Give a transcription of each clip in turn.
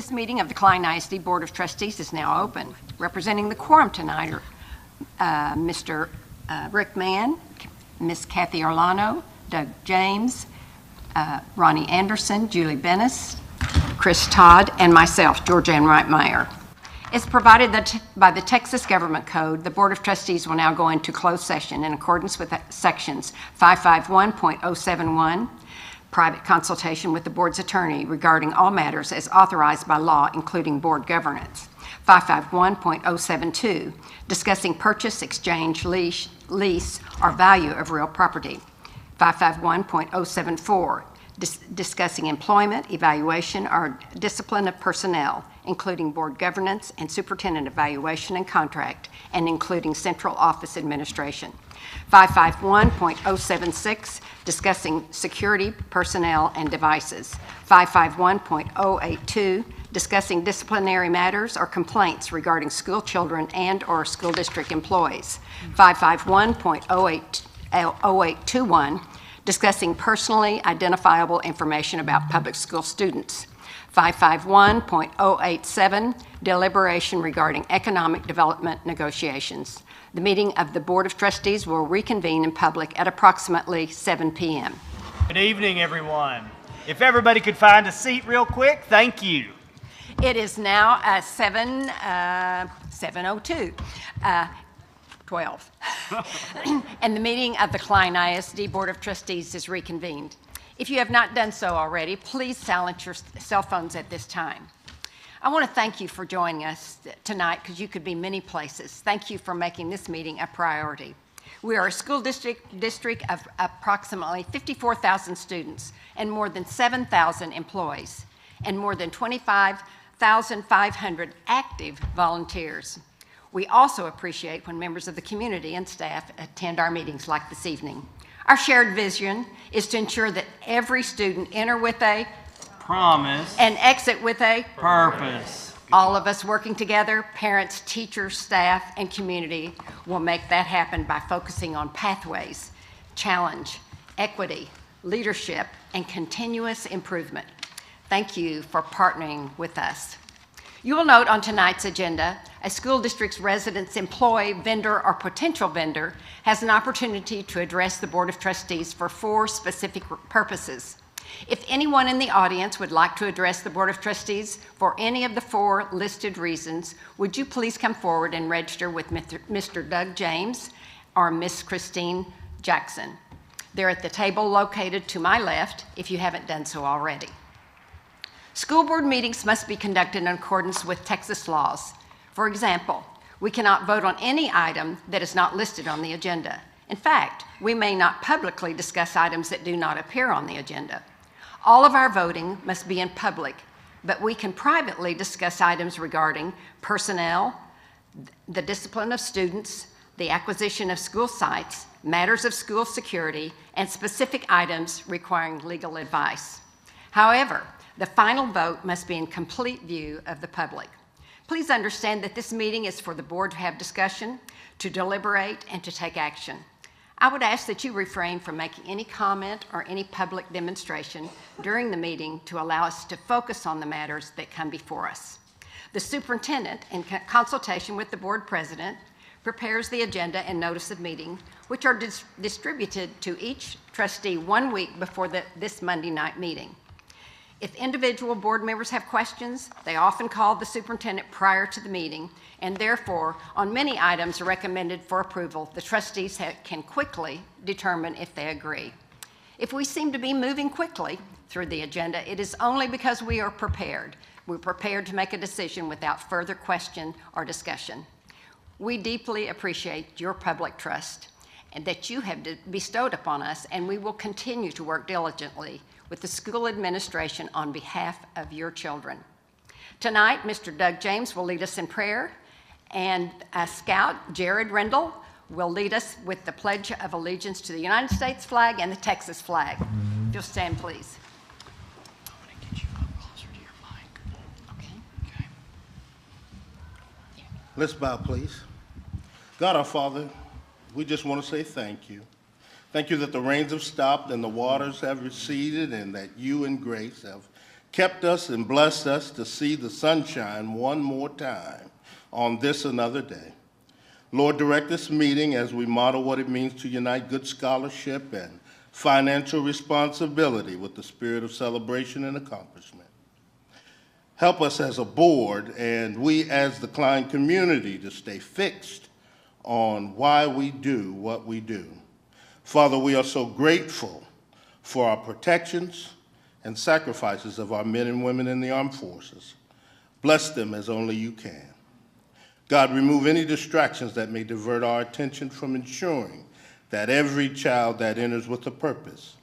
This meeting of the Klein ISD Board of Trustees is now open. Representing the quorum tonight are Mr. Rick Mann, Ms. Kathy Arlano, Doug James, Ronnie Anderson, Julie Bennis, Chris Todd, and myself, Georgianne Wright-Meyer. As provided by the Texas Government Code, the Board of Trustees will now go into closed session in accordance with sections 551.071, private consultation with the board's attorney regarding all matters as authorized by law, including board governance. 551.072, discussing purchase, exchange, lease, or value of real property. 551.074, discussing employment, evaluation, or discipline of personnel, including board governance and superintendent evaluation and contract, and including central office administration. 551.076, discussing security, personnel, and devices. 551.082, discussing disciplinary matters or complaints regarding school children and/or school district employees. 551.0821, discussing personally identifiable information about public school students. 551.087, deliberation regarding economic development negotiations. The meeting of the Board of Trustees will reconvene in public at approximately 7 p.m. Good evening, everyone. If everybody could find a seat real quick, thank you. It is now 7:02. 12. And the meeting of the Klein ISD Board of Trustees is reconvened. If you have not done so already, please silence your cell phones at this time. I want to thank you for joining us tonight because you could be many places. Thank you for making this meeting a priority. We are a school district of approximately 54,000 students and more than 7,000 employees and more than 25,500 active volunteers. We also appreciate when members of the community and staff attend our meetings like this evening. Our shared vision is to ensure that every student enter with a promise and exit with a purpose. All of us working together, parents, teachers, staff, and community, will make that happen by focusing on pathways, challenge, equity, leadership, and continuous improvement. Thank you for partnering with us. You will note on tonight's agenda, a school district's residents, employee, vendor, or potential vendor has an opportunity to address the Board of Trustees for 4 specific purposes. If anyone in the audience would like to address the Board of Trustees for any of the 4 listed reasons, would you please come forward and register with Mr. Doug James or Miss Christine Jackson. They're at the table located to my left if you haven't done so already. School board meetings must be conducted in accordance with Texas laws. For example, we cannot vote on any item that is not listed on the agenda. In fact, we may not publicly discuss items that do not appear on the agenda. All of our voting must be in public, but we can privately discuss items regarding personnel, the discipline of students, the acquisition of school sites, matters of school security, and specific items requiring legal advice. However, the final vote must be in complete view of the public. Please understand that this meeting is for the board to have discussion, to deliberate, and to take action. I would ask that you refrain from making any comment or any public demonstration during the meeting to allow us to focus on the matters that come before us. The superintendent, in consultation with the board president, prepares the agenda and notice of meeting, which are distributed to each trustee 1 week before this Monday night meeting. If individual board members have questions, they often call the superintendent prior to the meeting, and therefore, on many items recommended for approval, the trustees can quickly determine if they agree. If we seem to be moving quickly through the agenda, it is only because we are prepared. We're prepared to make a decision without further question or discussion. We deeply appreciate your public trust and that you have bestowed upon us, and we will continue to work diligently with the school administration on behalf of your children. Tonight, Mr. Doug James will lead us in prayer, and Scout Jared Rendell will lead us with the Pledge of Allegiance to the United States flag and the Texas flag. If you'll stand, please. I'm going to get you up closer to your mic. Okay. Let's bow, please. God our Father, we just want to say thank you. Thank you that the rains have stopped and the waters have receded, and that you in grace have kept us and blessed us to see the sunshine one more time on this another day. Lord, direct this meeting as we model what it means to unite good scholarship and financial responsibility with the spirit of celebration and accomplishment. Help us as a board and we as the Klein community to stay fixed on why we do what we do. Father, we are so grateful for our protections and sacrifices of our men and women in the armed forces. Bless them as only you can. God, remove any distractions that may divert our attention from ensuring that every child that enters with a purpose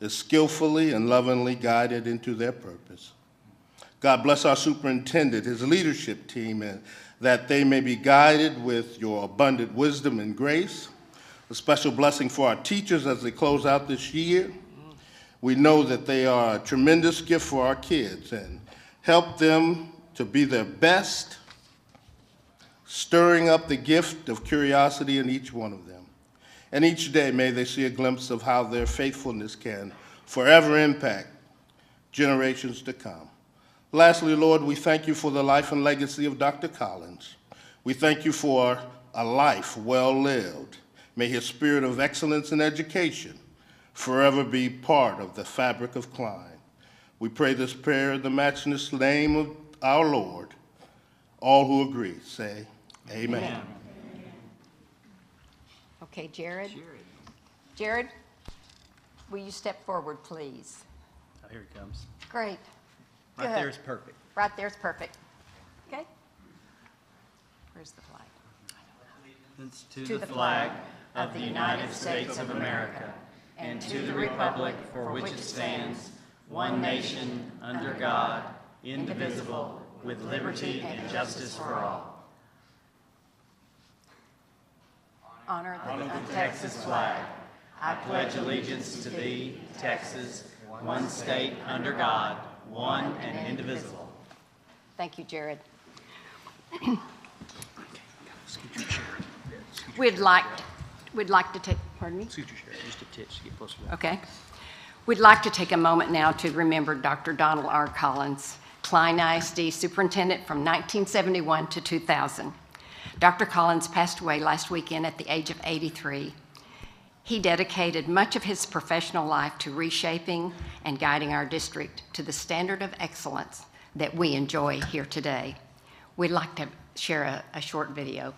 is skillfully and lovingly guided into their purpose. God, bless our superintendent, his leadership team, and that they may be guided with your abundant wisdom and grace. A special blessing for our teachers as they close out this year. We know that they are a tremendous gift for our kids, and help them to be their best, stirring up the gift of curiosity in each one of them. And each day may they see a glimpse of how their faithfulness can forever impact generations to come. Lastly, Lord, we thank you for the life and legacy of Dr. Collins. We thank you for a life well lived. May his spirit of excellence in education forever be part of the fabric of Klein. We pray this prayer in the matchless name of our Lord. All who agree, say amen. Amen. Okay, Jared. Jared, will you step forward, please? Oh, here he comes. Great. Right Good. there is perfect. Right there's perfect. Okay. Where's the flag? Allegiance To the flag of the United States of America and to the republic for which it stands, one nation, under God, indivisible, with liberty and justice for all. Honor the Texas flag. I pledge allegiance to thee, Texas, one state under God, one and indivisible. Thank you, Jared. We'd like to take, pardon me? Scoot your chair just a titch to get closer. Okay. We'd like to take a moment now to remember Dr. Donald R. Collins, Klein ISD superintendent from 1971 to 2000. Dr. Collins passed away last weekend at the age of 83. He dedicated much of his professional life to reshaping and guiding our district to the standard of excellence that we enjoy here today. We'd like to share a short video.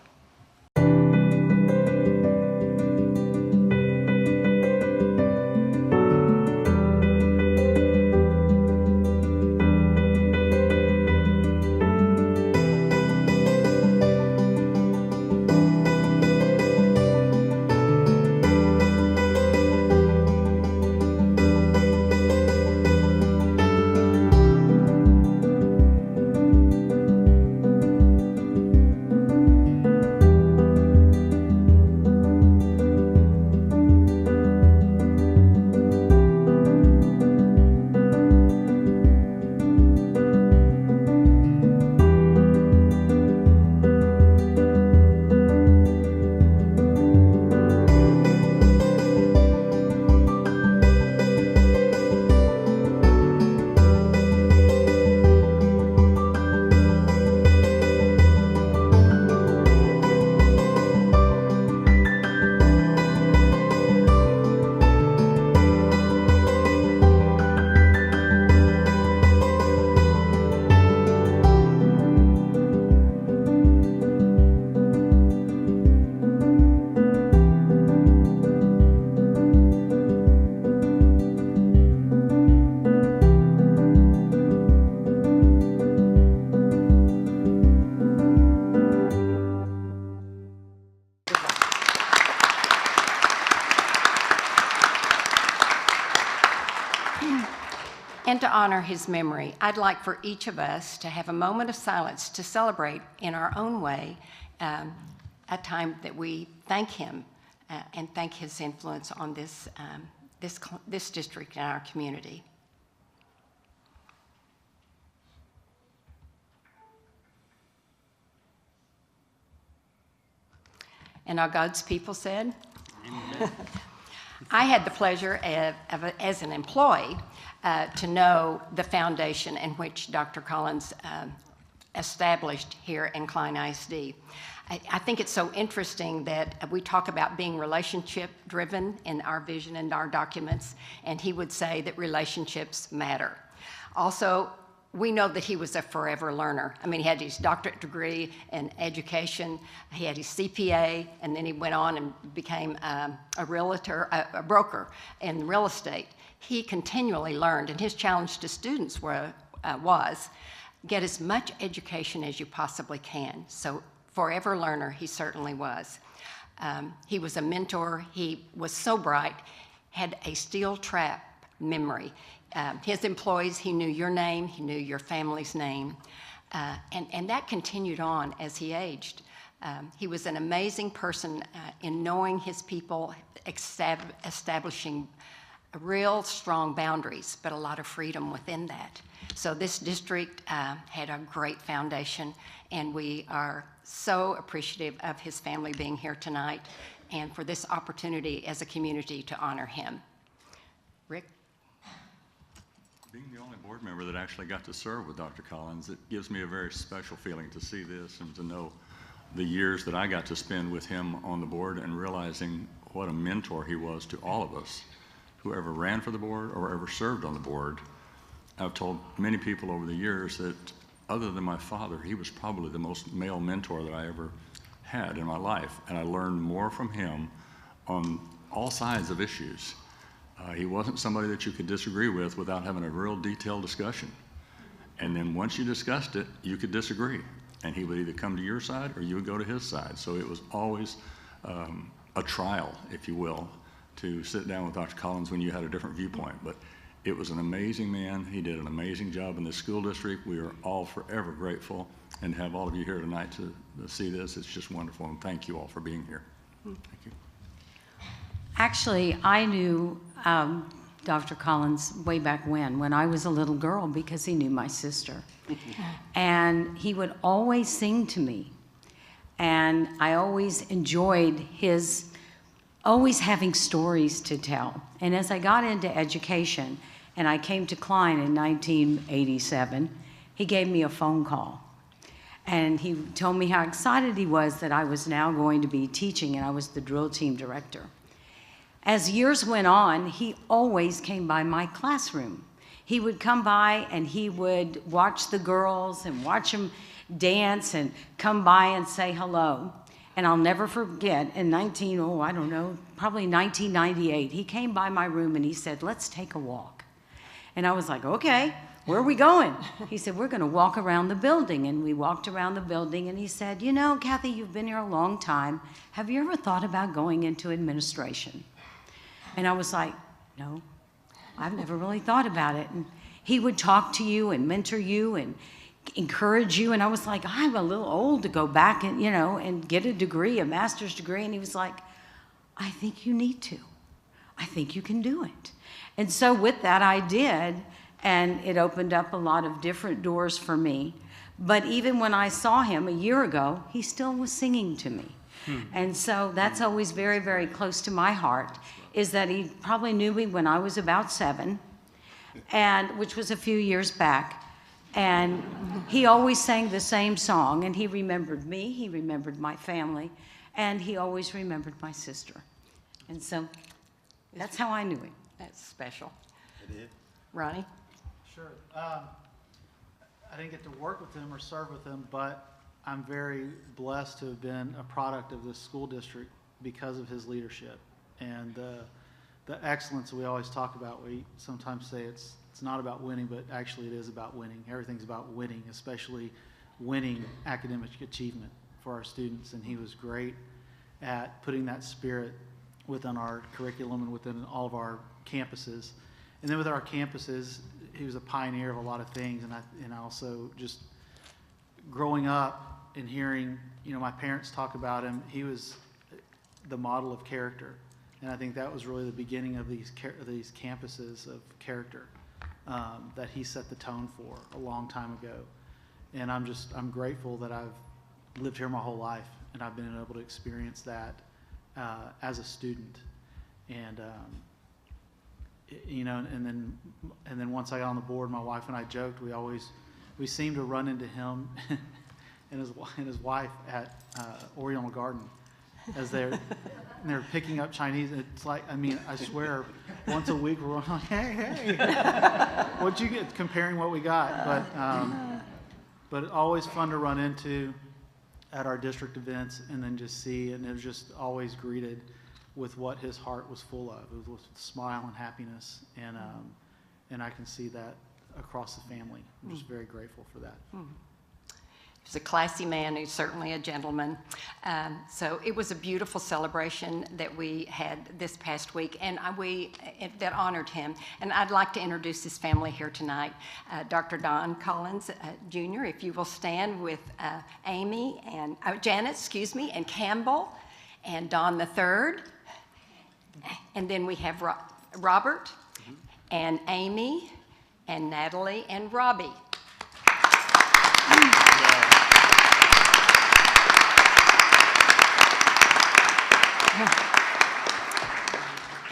And to honor his memory, I'd like for each of us to have a moment of silence to celebrate in our own way a time that we thank him and thank his influence on this district and our community. And our God's people said, amen. I had the pleasure as an employee to know the foundation in which Dr. Collins established here in Klein ISD. I think it's so interesting that we talk about being relationship-driven in our vision and our documents, and he would say that relationships matter. Also, we know that he was a forever learner. I mean, he had his doctorate degree in education, he had his CPA, and then he went on and became a realtor, a broker in real estate. He continually learned, and his challenge to students was get as much education as you possibly can. So forever learner, he certainly was. He was a mentor. He was so bright, had a steel trap memory. His employees, he knew your name, he knew your family's name, and that continued on as he aged. He was an amazing person in knowing his people, establishing real strong boundaries, but a lot of freedom within that. So this district had a great foundation, and we are so appreciative of his family being here tonight and for this opportunity as a community to honor him. Rick? Being the only board member that actually got to serve with Dr. Collins, it gives me a very special feeling to see this and to know the years that I got to spend with him on the board and realizing what a mentor he was to all of us, whoever ran for the board or ever served on the board. I've told many people over the years that other than my father, he was probably the most male mentor that I ever had in my life, and I learned more from him on all sides of issues. He wasn't somebody that you could disagree with without having a real detailed discussion. And then once you discussed it, you could disagree. And he would either come to your side or you would go to his side. So it was always a trial, if you will, to sit down with Dr. Collins when you had a different viewpoint. But it was an amazing man. He did an amazing job in this school district. We are all forever grateful. And to have all of you here tonight to see this, it's just wonderful. And thank you all for being here. Thank you. Actually, I knew Dr. Collins way back when I was a little girl because he knew my sister. And he would always sing to me. And I always enjoyed his always having stories to tell. And as I got into education and I came to Klein in 1987, he gave me a phone call. And he told me how excited he was that I was now going to be teaching, and I was the drill team director. As years went on, he always came by my classroom. He would come by and he would watch the girls and watch them dance and come by and say hello. And I'll never forget, in probably 1998, he came by my room and he said, "Let's take a walk." And I was like, "Okay, where are we going?" He said, "We're going to walk around the building." And we walked around the building and he said, "You know, Kathy, you've been here a long time. Have you ever thought about going into administration?" And I was like, "No, I've never really thought about it." And he would talk to you and mentor you and encourage you. And I was like, "I'm a little old to go back and, and get a degree, a master's degree." And he was like, "I think you need to. I think you can do it." And so with that, I did. And it opened up a lot of different doors for me. But even when I saw him a year ago, he still was singing to me. And so that's always very, very close to my heart, is that he probably knew me when I was about 7, which was a few years back. And he always sang the same song, and he remembered me, he remembered my family, and he always remembered my sister. And so that's how I knew him. That's special. It is. Ronnie? Sure. I didn't get to work with him or serve with him, but I'm very blessed to have been a product of this school district because of his leadership and the excellence we always talk about. We sometimes say it's not about winning, but actually it is about winning. Everything's about winning, especially winning academic achievement for our students. And he was great at putting that spirit within our curriculum and within all of our campuses. And then with our campuses, he was a pioneer of a lot of things. And I also just growing up and hearing, my parents talk about him, he was the model of character. And I think that was really the beginning of these campuses of character that he set the tone for a long time ago. And I'm grateful that I've lived here my whole life and I've been able to experience that as a student. And you know, and then once I got on the board, my wife and I joked we seemed to run into him and his wife at Oriental Garden as they're picking up Chinese. It's like, I mean, I swear, once a week we're like, hey, what'd you get? Comparing what we got, but always fun to run into at our district events, and then just see, and it was just always greeted with what his heart was full of. It was with smile and happiness, and I can see that across the family. I'm just very grateful for that. He's a classy man. He's certainly a gentleman. So it was a beautiful celebration that we had this past week, and that honored him. And I'd like to introduce his family here tonight. Dr. Don Collins, Jr., if you will stand with Amy and Janet, and Campbell, and Don the Third. And then we have Robert and Amy and Natalie and Robbie.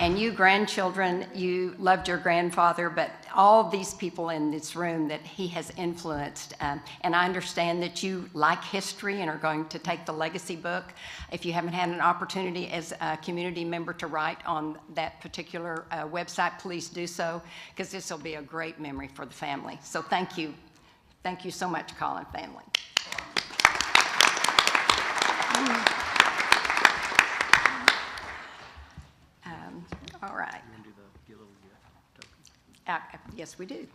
And you grandchildren, you loved your grandfather, but all these people in this room that he has influenced, and I understand that you like history and are going to take the legacy book. If you haven't had an opportunity as a community member to write on that particular website, please do so, because this will be a great memory for the family. So thank you. Thank you so much, Colin family. All right. Yes, we do.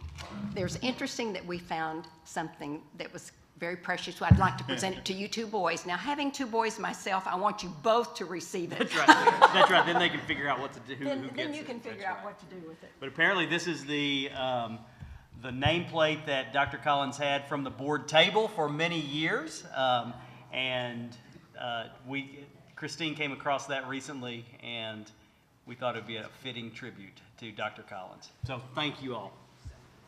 There's interesting that we found something that was very precious. So I'd like to present it to you two boys. Now, having two boys myself, I want you both to receive it. That's right. That's right. Then they can figure out what to do. Who gets Then you it. can figure out what to do with it. But apparently, this is the nameplate that Dr. Collins had from the board table for many years, Christine came across that recently, and we thought it'd be a fitting tribute to Dr. Collins. So thank you all.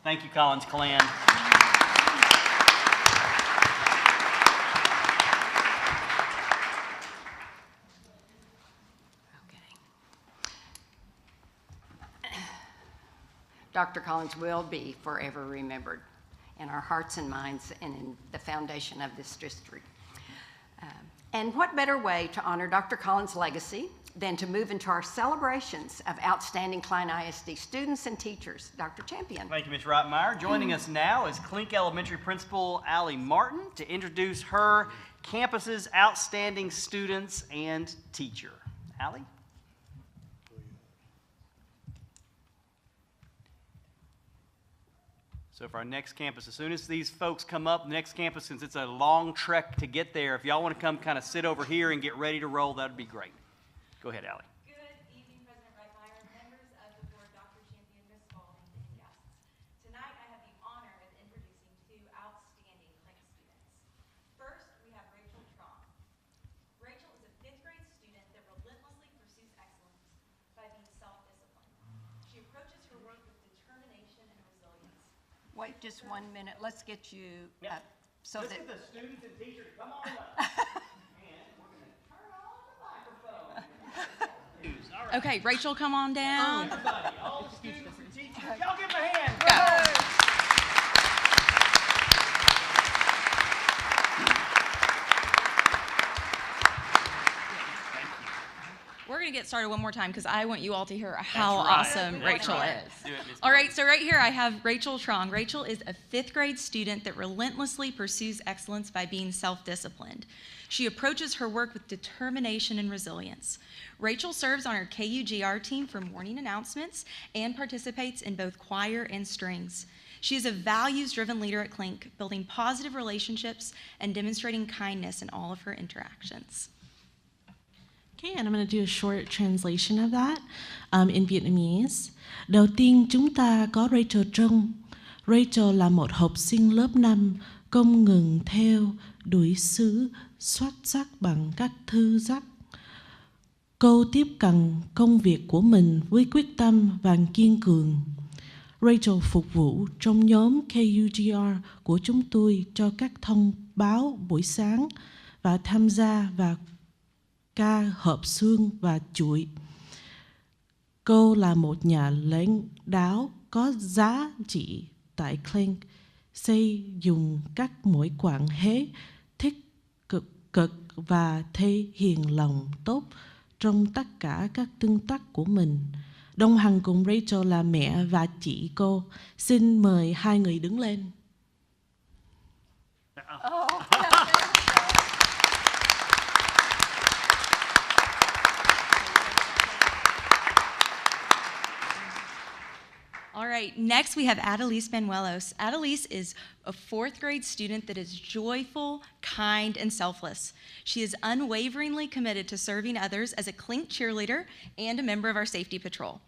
Thank you, Collins clan. Dr. Collins will be forever remembered in our hearts and minds and in the foundation of this district. And what better way to honor Dr. Collins' legacy than to move into our celebrations of outstanding Klein ISD students and teachers. Dr. Champion. Thank you, Ms. Rottenmeier. Joining us now is Klein Elementary Principal Allie Martin to introduce her campus's outstanding students and teacher. Allie? So for our next campus, as soon as these folks come up, the next campus, since it's a long trek to get there, if y'all want to come kind of sit over here and get ready to roll, that would be great. Go ahead, Allie. Good evening, President Reitmeyer, members of the board, Dr. Champion, Ms. Spalding, and guests. Tonight, I have the honor of introducing two outstanding Klein students. First, we have Rachel Trong. Rachel is a 5th grade student that relentlessly pursues excellence by being self-disciplined. She approaches her work with determination and resilience. Wait just 1 minute. Let's get you up so Let's that get the students and teachers, come on up. Okay, Rachel, come on down. Everybody, all the students and teachers, y'all give them a hand. We're going to get started one more time because I want you all to hear how awesome Rachel is. Do it, Ms. All right, so right here I have Rachel Trong. Rachel is a 5th grade student that relentlessly pursues excellence by being self-disciplined. She approaches her work with determination and resilience. Rachel serves on our KUGR team for morning announcements and participates in both choir and strings. She is a values-driven leader at Clink, building positive relationships and demonstrating kindness in all of her interactions. Okay, and I'm going to do a short translation of that in Vietnamese. Đầu tiên chúng ta có Rachel Trong. Rachel là một học sinh lớp 5 không ngừng theo đuổi sự xuất sắc bằng các thư giác. Cô tiếp cận công việc của mình với quyết tâm và kiên cường. Rachel phục vụ trong nhóm KUGR của chúng tôi cho các thông báo buổi sáng và tham gia vào ca hợp xương và chuỗi. Cô là một nhà lãnh đạo có giá trị tại Klein, xây dựng các mối quan hệ tích cực và thể hiện lòng tốt trong tất cả các tương tác của mình. Đồng hành cùng Rachel là mẹ và chị cô. Xin mời hai người đứng lên. All right, next we have Adelise Manuelos. Adelise is a 4th grade student that is joyful, kind, and selfless. She is unwaveringly committed to serving others as a Clink cheerleader and a member of our safety patrol.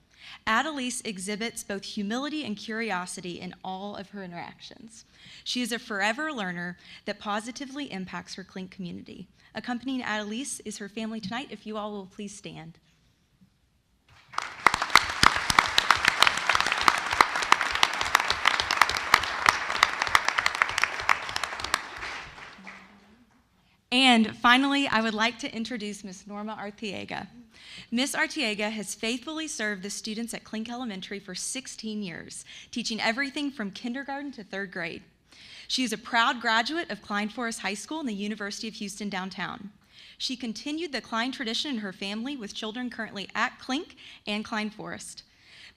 Adelise exhibits both humility and curiosity in all of her interactions. She is a forever learner that positively impacts her Clink community. Accompanying Adelise is her family tonight. If you all will please stand. And finally, I would like to introduce Ms. Norma Arteaga. Ms. Arteaga has faithfully served the students at Clink Elementary for 16 years, teaching everything from kindergarten to 3rd grade. She is a proud graduate of Klein Forest High School and the University of Houston downtown. She continued the Klein tradition in her family with children currently at Clink and Klein Forest.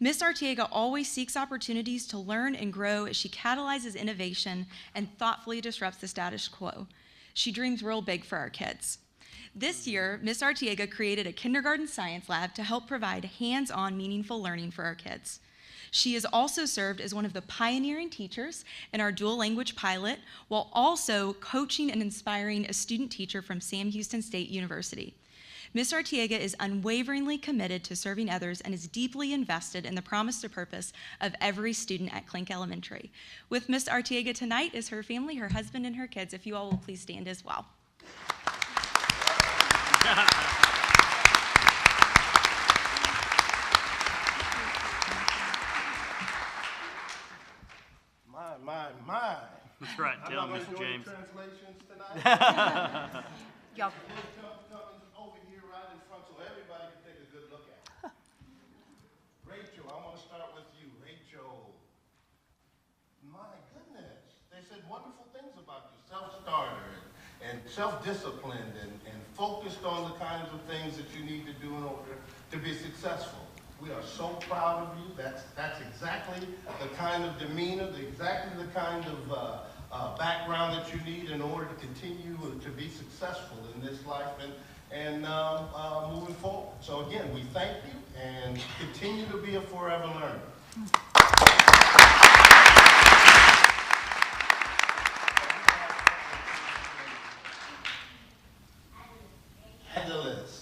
Ms. Arteaga always seeks opportunities to learn and grow as she catalyzes innovation and thoughtfully disrupts the status quo. She dreams real big for our kids. This year, Ms. Arteaga created a kindergarten science lab to help provide hands-on, meaningful learning for our kids. She has also served as one of the pioneering teachers in our dual language pilot, while also coaching and inspiring a student teacher from Sam Houston State University. Ms. Arteaga is unwaveringly committed to serving others and is deeply invested in the promise to purpose of every student at Clink Elementary. With Ms. Arteaga tonight is her family, her husband, and her kids. If you all will please stand as well. My. That's right. Tell him, Mr. James. Translations tonight. Y'all, Coming over here right in front so everybody can take a good look at it. Rachel, I want to start with you. Rachel, my goodness, they said wonderful things about you. Self-starter and self-disciplined and focused on the kinds of things that you need to do in order to be successful. We are so proud of you. That's exactly the kind of demeanor, exactly the kind of background that you need in order to continue to be successful in this life and moving forward. So again, we thank you and continue to be a forever learner. Adelise.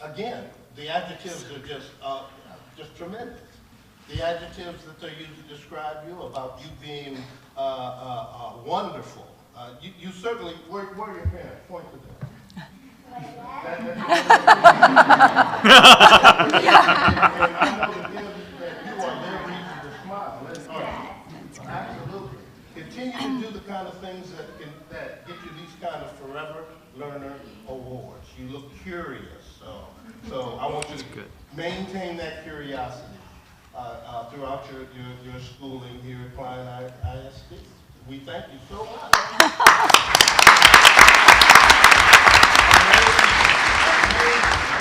Again, the adjectives are just tremendous. The adjectives that they use to describe you, about you being wonderful. You certainly, where are your parents? Point to them. And I know that you are their reason to smile. Absolutely. Continue to do the kind of things that get you these kind of forever learner awards. You look curious, so I want you to maintain that curiosity throughout your schooling here at Klein ISD. We thank you so much. Amazing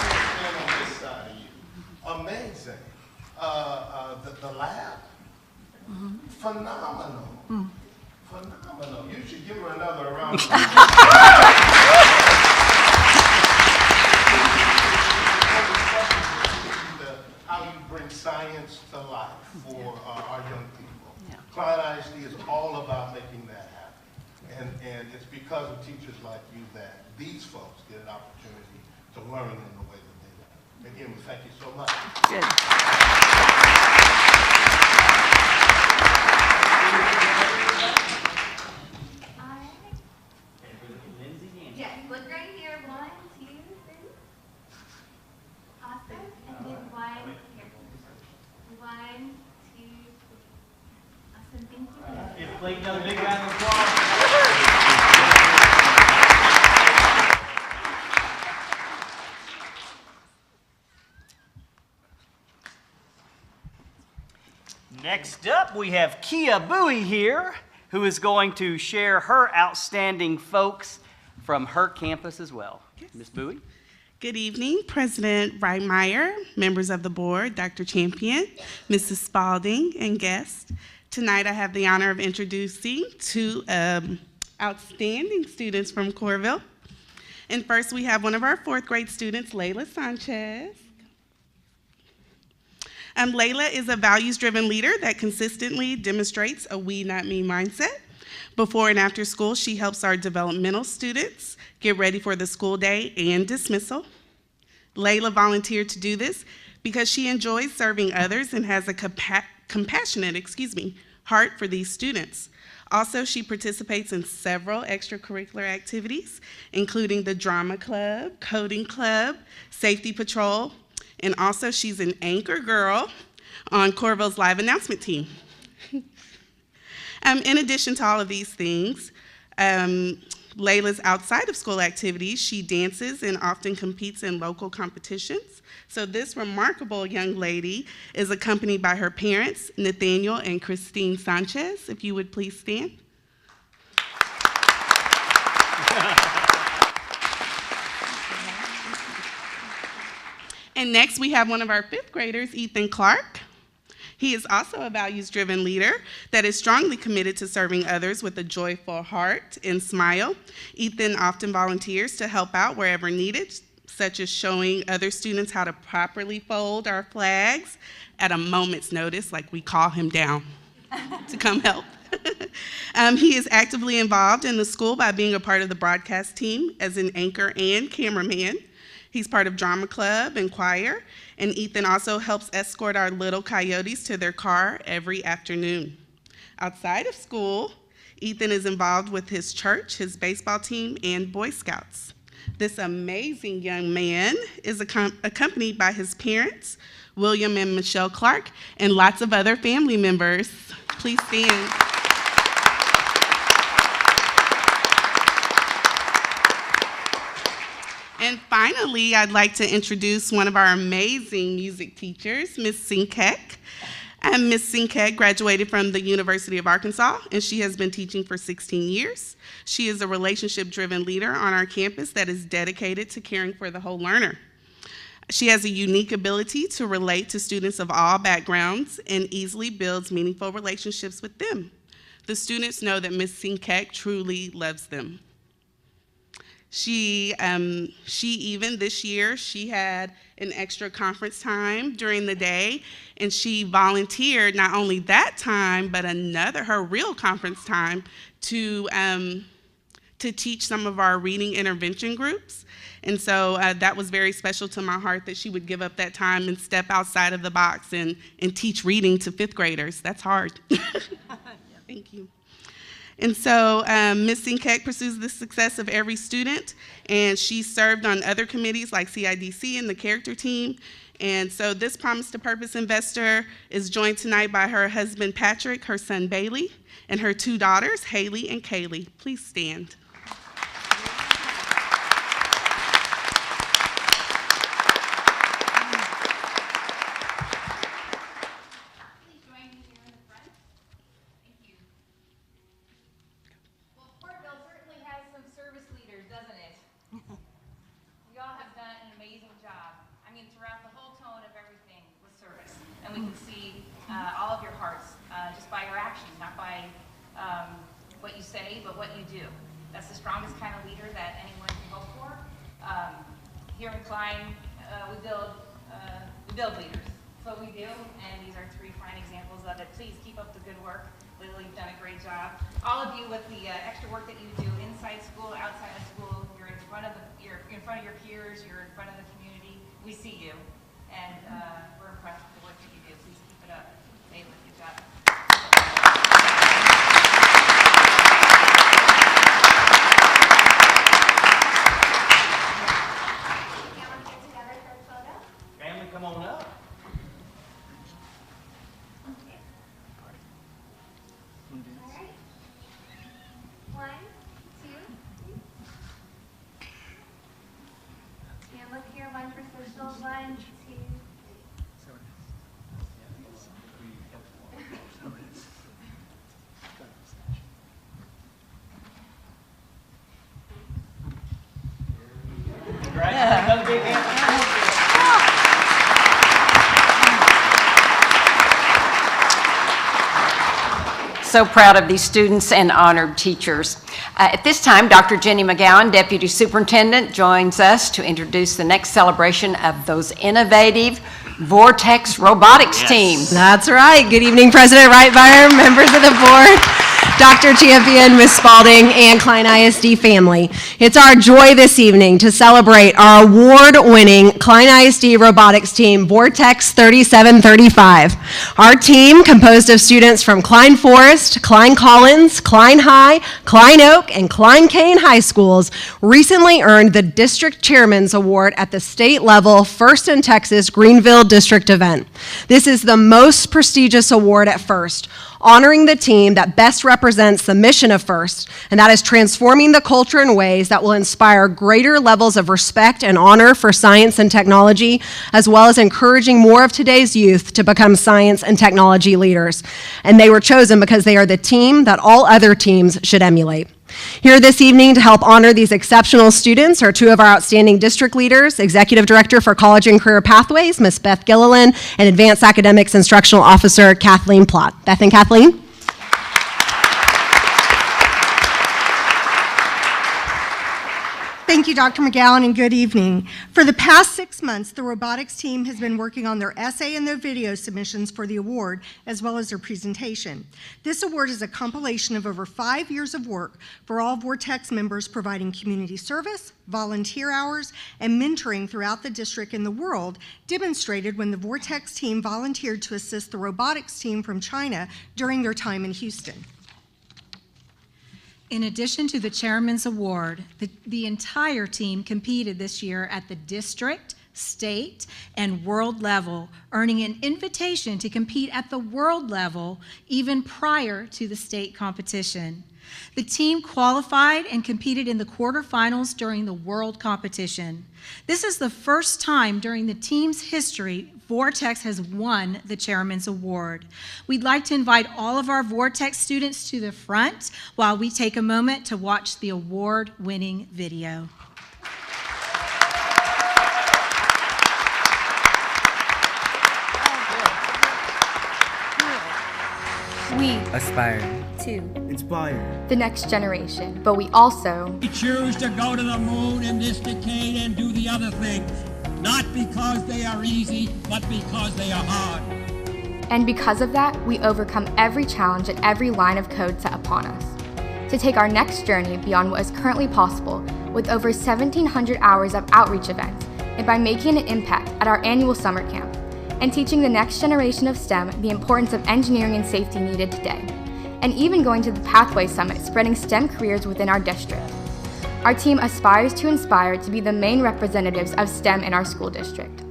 on this side of you. Amazing. The lab, phenomenal. Phenomenal. You should give her another round of how you bring science to life for our young people. Yeah. Klein ISD is all about making that happen. And it's because of teachers like you that these folks get an opportunity to learn in the way that they learn. Again, we thank you so much. good. Yes, look right here. 1, 2, 3. Awesome. And then 1 here. 1, 2, 3. Awesome. Thank you. Give Blake another big round of applause. Next up, we have Kia Bowie here, who is going to share her outstanding folks from her campus as well. Ms. Bowie. Good evening, President Reitmeyer, members of the board, Dr. Champion, Mrs. Spalding, and guests. Tonight I have the honor of introducing two outstanding students from Coralville. And first we have one of our fourth grade students, Layla Sanchez. Layla is a values-driven leader that consistently demonstrates a we, not me mindset. Before and after school, she helps our developmental students get ready for the school day and dismissal. Layla volunteered to do this because she enjoys serving others and has a compassionate heart for these students. Also, she participates in several extracurricular activities, including the drama club, coding club, safety patrol, and also she's an anchor girl on Coralville's live announcement team. In addition to all of these things, Layla's outside of school activities, she dances and often competes in local competitions. So this remarkable young lady is accompanied by her parents, Nathaniel and Christine Sanchez. If you would please stand. And next we have one of our fifth graders, Ethan Clark. He is also a values-driven leader that is strongly committed to serving others with a joyful heart and smile. Ethan often volunteers to help out wherever needed, such as showing other students how to properly fold our flags at a moment's notice, like we call him down to come help. He is actively involved in the school by being a part of the broadcast team as an anchor and cameraman. He's part of drama club and choir, and Ethan also helps escort our little coyotes to their car every afternoon. Outside of school, Ethan is involved with his church, his baseball team, and Boy Scouts. This amazing young man is accompanied by his parents, William and Michelle Clark, and lots of other family members. Please stand. And finally, I'd like to introduce one of our amazing music teachers, Ms. Sinkek. Ms. Sinkek graduated from the University of Arkansas, and she has been teaching for 16 years. She is a relationship-driven leader on our campus that is dedicated to caring for the whole learner. She has a unique ability to relate to students of all backgrounds and easily builds meaningful relationships with them. The students know that Ms. Sinkek truly loves them. She even this year, she had an extra conference time during the day, and she volunteered not only that time, but her real conference time to teach some of our reading intervention groups. And so that was very special to my heart that she would give up that time and step outside of the box and teach reading to fifth graders. That's hard. Thank you. And so Ms. Sinkek pursues the success of every student, and she served on other committees like CIDC and the character team. And so this Promise to Purpose investor is joined tonight by her husband, Patrick, her son, Bailey, and her two daughters, Haley and Kaylee. Please stand. And we can see all of your hearts just by your actions, not by what you say, but what you do. That's the strongest kind of leader that anyone can hope for. Here in Klein, we build leaders. That's what we do, and these are three fine examples of it. Please keep up the good work. Lily, you've done a great job. All of you with the extra work that you do inside school, outside of school, you're in front of your peers, you're in front of the community. We see you, and we're impressed with the work that you do. Please keep it up. Bailey, good job. Family, come on up. All right. 1, 2, 3. And look here, one for social. 1, 2, 3. So proud of these students and honored teachers. At this time, Dr. Jenny McGowan, Deputy Superintendent, joins us to introduce the next celebration of those innovative Vortex Robotics team. That's right. Good evening, President Reitmeyer, members of the board, Dr. Champion, Ms. Spalding, and Klein ISD family. It's our joy this evening to celebrate our award-winning Klein ISD robotics team, Vortex 3735. Our team, composed of students from Klein Forest, Klein Collins, Klein High, Klein Oak, and Klein Cain High Schools, recently earned the District Chairman's Award at the state level First in Texas Greenville District event. This is the most prestigious award at First, honoring the team that best represents the mission of First, and that is transforming the culture in ways that will inspire greater levels of respect and honor for science and technology, as well as encouraging more of today's youth to become science and technology leaders. And they were chosen because they are the team that all other teams should emulate. Here this evening to help honor these exceptional students are two of our outstanding district leaders, Executive Director for College and Career Pathways, Ms. Beth Gilliland, and Advanced Academics Instructional Officer, Kathleen Plott. Beth and Kathleen. Thank you, Dr. McGowan, and good evening. For the past 6 months, the robotics team has been working on their essay and their video submissions for the award, as well as their presentation. This award is a compilation of over 5 years of work for all Vortex members, providing community service, volunteer hours, and mentoring throughout the district and the world, demonstrated when the Vortex team volunteered to assist the robotics team from China during their time in Houston. In addition to the Chairman's Award, the entire team competed this year at the district, state, and world level, earning an invitation to compete at the world level even prior to the state competition. The team qualified and competed in the quarterfinals during the world competition. This is the first time during the team's history Vortex has won the Chairman's Award. We'd like to invite all of our Vortex students to the front while we take a moment to watch the award-winning video. We aspire to inspire the next generation, but we also choose to go to the moon in this decade and do the other things, not because they are easy, but because they are hard. And because of that, we overcome every challenge and every line of code set upon us to take our next journey beyond what is currently possible with over 1,700 hours of outreach events and by making an impact at our annual summer camp and teaching the next generation of STEM the importance of engineering and safety needed today, and even going to the Pathway Summit, spreading STEM careers within our district. Our team aspires to inspire to be the main representatives of STEM in our school district.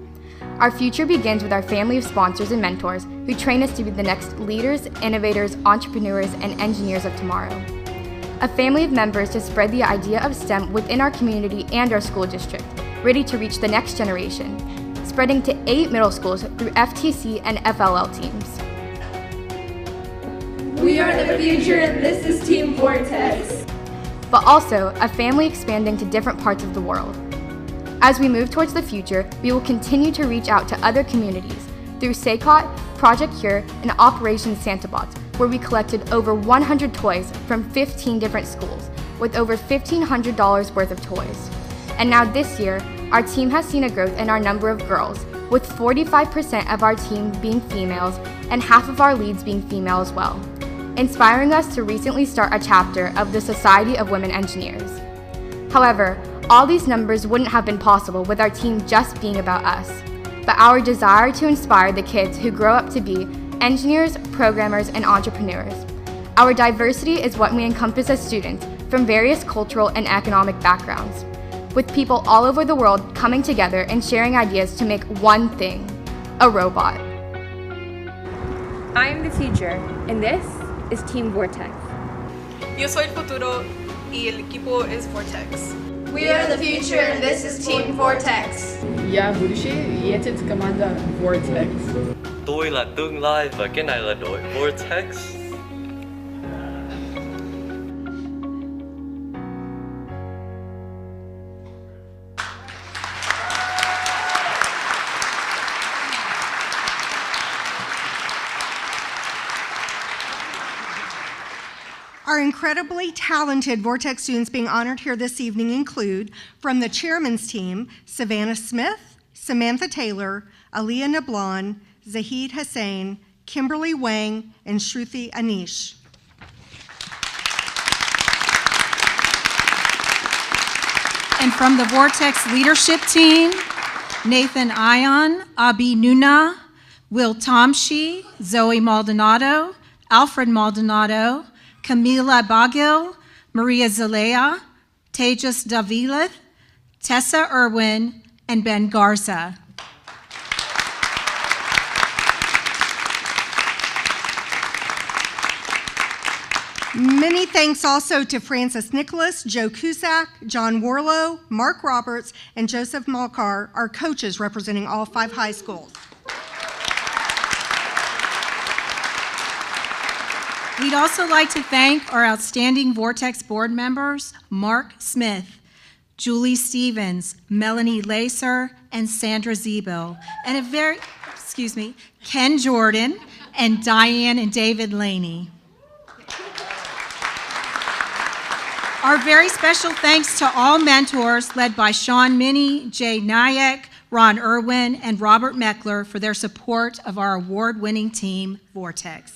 Our future begins with our family of sponsors and mentors who train us to be the next leaders, innovators, entrepreneurs, and engineers of tomorrow. A family of members to spread the idea of STEM within our community and our school district, ready to reach the next generation, spreading to 8 middle schools through FTC and FLL teams. We are the future, and this is Team Vortex. But also a family expanding to different parts of the world. As we move towards the future, we will continue to reach out to other communities through SACOT, Project Cure, and Operation Santabots, where we collected over 100 toys from 15 different schools with over $1,500 worth of toys. And now this year, our team has seen a growth in our number of girls, with 45% of our team being females and half of our leads being female as well, inspiring us to recently start a chapter of the Society of Women Engineers. However, all these numbers wouldn't have been possible with our team just being about us, but our desire to inspire the kids who grow up to be engineers, programmers, and entrepreneurs. Our diversity is what we encompass as students from various cultural and economic backgrounds, with people all over the world coming together and sharing ideas to make one thing, a robot. I am the future, and this is Team Vortex. Yo soy el futuro y el equipo es Vortex. We are the future, and this is Team Vortex. Я будущее, и это команда Vortex. Tôi là tương lai và cái này là đội Vortex. Our incredibly talented Vortex students being honored here this evening include, from the chairman's team, Savannah Smith, Samantha Taylor, Aliyah Nablan, Zahid Hussain, Kimberly Wang, and Shruti Anish. And from the Vortex leadership team, Nathan Ion, Abi Nuna, Will Tomshi, Zoe Maldonado, Alfred Maldonado, Camila Bagil, Maria Zalea, Tejas Davilith, Tessa Irwin, and Ben Garza. Many thanks also to Francis Nicholas, Joe Cusack, John Warlow, Mark Roberts, and Joseph Malkar, our coaches representing all 5 high schools. We'd also like to thank our outstanding Vortex board members, Mark Smith, Julie Stevens, Melanie Lacer, and Sandra Zebil, and Ken Jordan, and Diane and David Laney. Our very special thanks to all mentors led by Sean Minnie, Jay Nyack, Ron Irwin, and Robert Meckler for their support of our award-winning team, Vortex.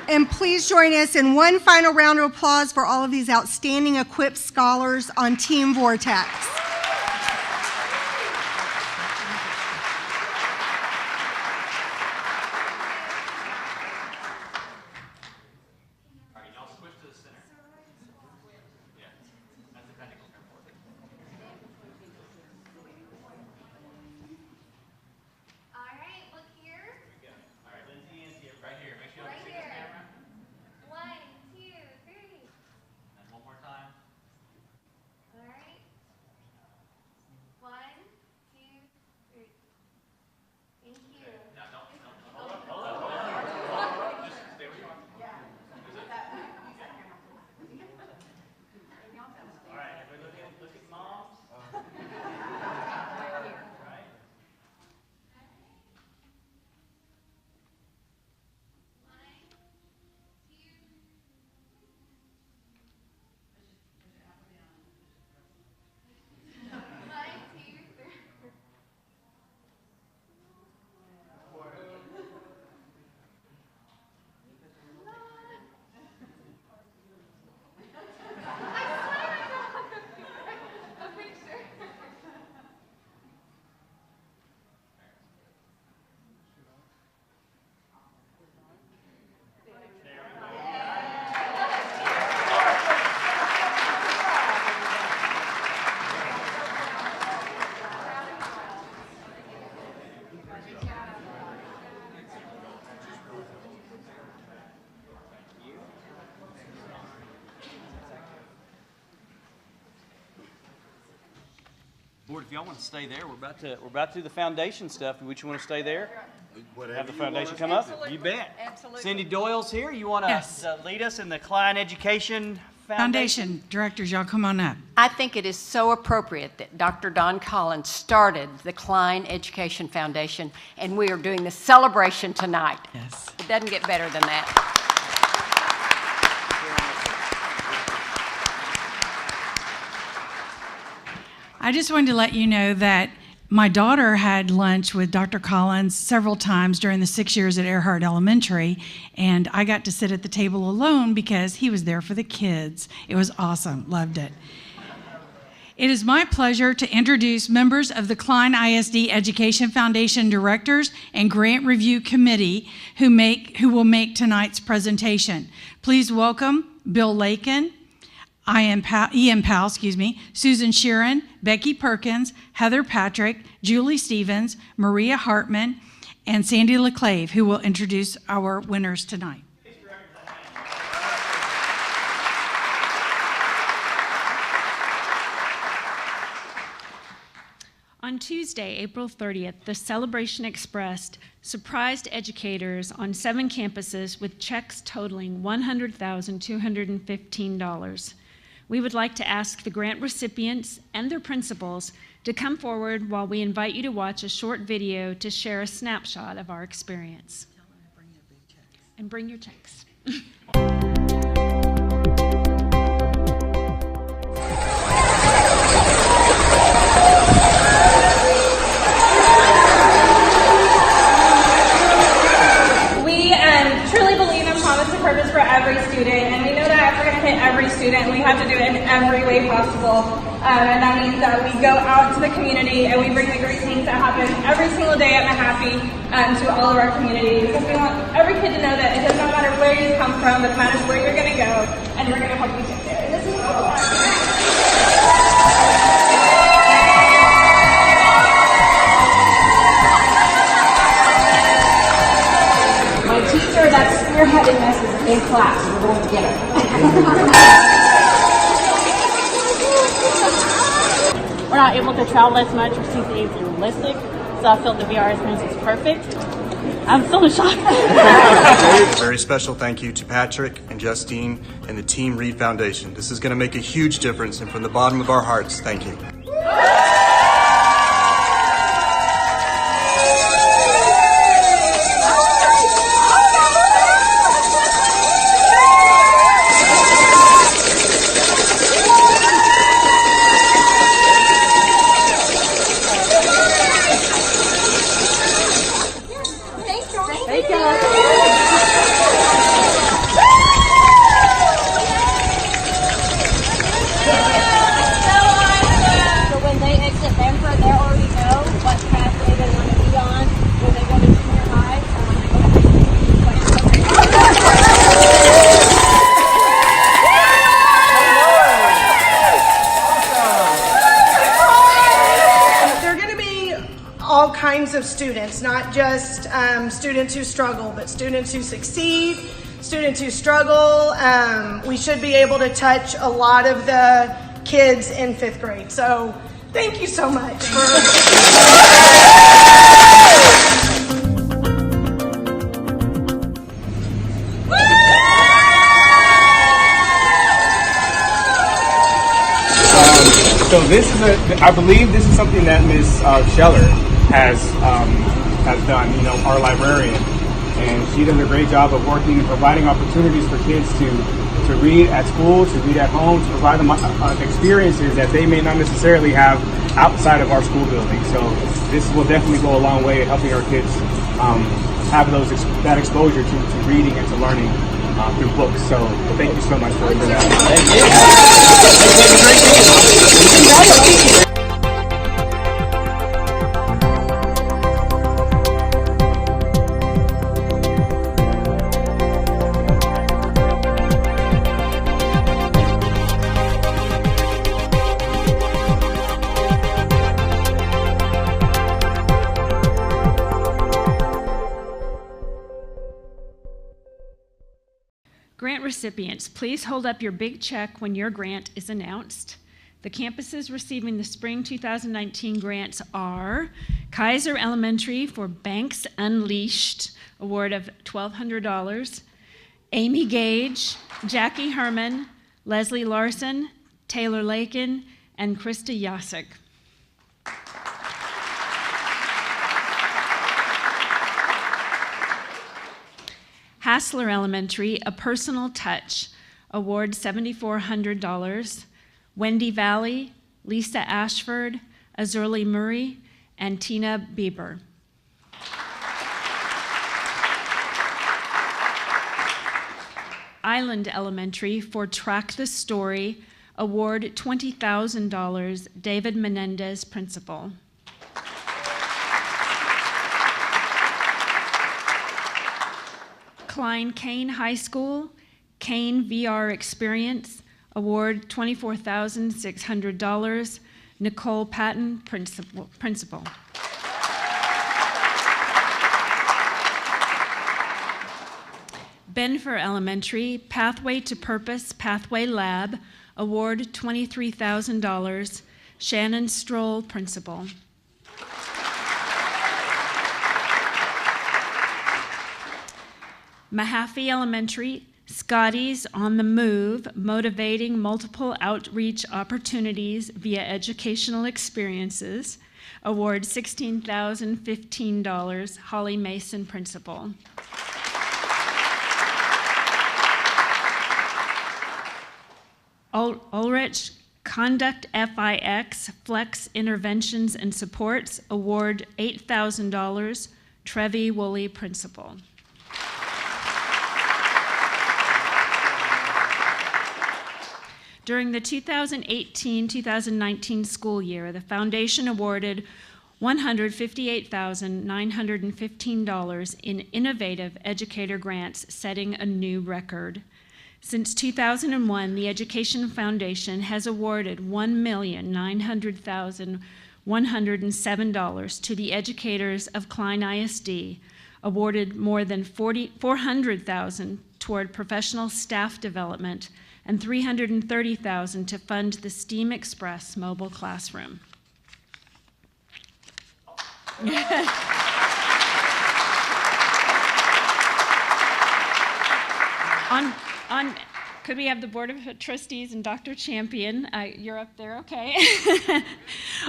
And please join us in one final round of applause for all of these outstanding equipped scholars on Team Vortex. Board, if y'all want to stay there, we're about to do the foundation stuff. Would you want to stay there? Have the foundation come up? You bet. Absolutely. Cindy Doyle's here. You want to Yes. Lead us in the Klein Education Foundation directors, y'all come on up. I think it is so appropriate that Dr. Don Collins started the Klein Education Foundation, and we are doing the celebration tonight. Yes. It doesn't get better than that. I just wanted to let you know that my daughter had lunch with Dr. Collins several times during the 6 years at Earhart Elementary, and I got to sit at the table alone because he was there for the kids. It was awesome. Loved it. It is my pleasure to introduce members of the Klein ISD Education Foundation Directors and Grant Review Committee who will make tonight's presentation. Please welcome Bill Lakin, Ian Powell, Susan Sheeran, Becky Perkins, Heather Patrick, Julie Stevens, Maria Hartman, and Sandy LeClave, who will introduce our winners tonight. On Tuesday, April 30th, the celebration expressed surprised educators on 7 campuses with checks totaling $100,215. We would like to ask the grant recipients and their principals to come forward while we invite you to watch a short video to share a snapshot of our experience. And bring your checks. We truly believe in promise and purpose for every student, and we know that if we're going to hit every student, we have to do it in every way possible. And that means that we go out to the community and we bring the great things that happen every single day at Mahaffey to all of our community, because we want every kid to know that it does not matter where you come from, but it matters where you're going to go, and we're going to help you get there. And this is all about My teacher that's spearheading this is in class. We're going to get her. We're not able to travel as much, receive the aids realistic, so I feel the VR experience is perfect. I'm still in shock. A very special thank you to Patrick and Justine and the Team Reed Foundation. This is going to make a huge difference, and from the bottom of our hearts, thank you. Of students, not just students who struggle, but students who succeed, students who struggle. We should be able to touch a lot of the kids in 5th grade. So thank you so much. So this is I believe this is something that Ms. Scheller has done, our librarian, and she does a great job of working and providing opportunities for kids to read at school, to read at home, to provide them experiences that they may not necessarily have outside of our school building. So this will definitely go a long way in helping our kids have that exposure to reading and to learning through books. So thank you so much for that. Grant recipients, please hold up your big check when your grant is announced. The campuses receiving the spring 2019 grants are Kaiser Elementary for Banks Unleashed, award of $1,200, Amy Gage, Jackie Herman, Leslie Larson, Taylor Lakin, and Krista Yasik. Hassler Elementary, A Personal Touch, award $7,400. Wendy Valley, Lisa Ashford, Azurli Murray, and Tina Bieber. Island Elementary, for Track the Story, award $20,000, David Menendez, principal. Klein High School, Kane VR Experience, award $24,600, Nicole Patton, principal. Benfer Elementary, Pathway to Purpose Pathway Lab, award $23,000, Shannon Stroll, principal. Mahaffey Elementary, Scotty's On the Move, Motivating Multiple Outreach Opportunities via Educational Experiences, award $16,015, Holly Mason, principal. Ulrich Conduct FIX, Flex Interventions and Supports, award $8,000, Trevi Woolley, principal. During the 2018-2019 school year, the foundation awarded $158,915 in innovative educator grants, setting a new record. Since 2001, the Education Foundation has awarded $1,900,107 to the educators of Klein ISD, awarded more than $400,000 toward professional staff development, and $330,000 to fund the STEAM Express mobile classroom. Could we have the Board of Trustees and Dr. Champion? You're up there, okay.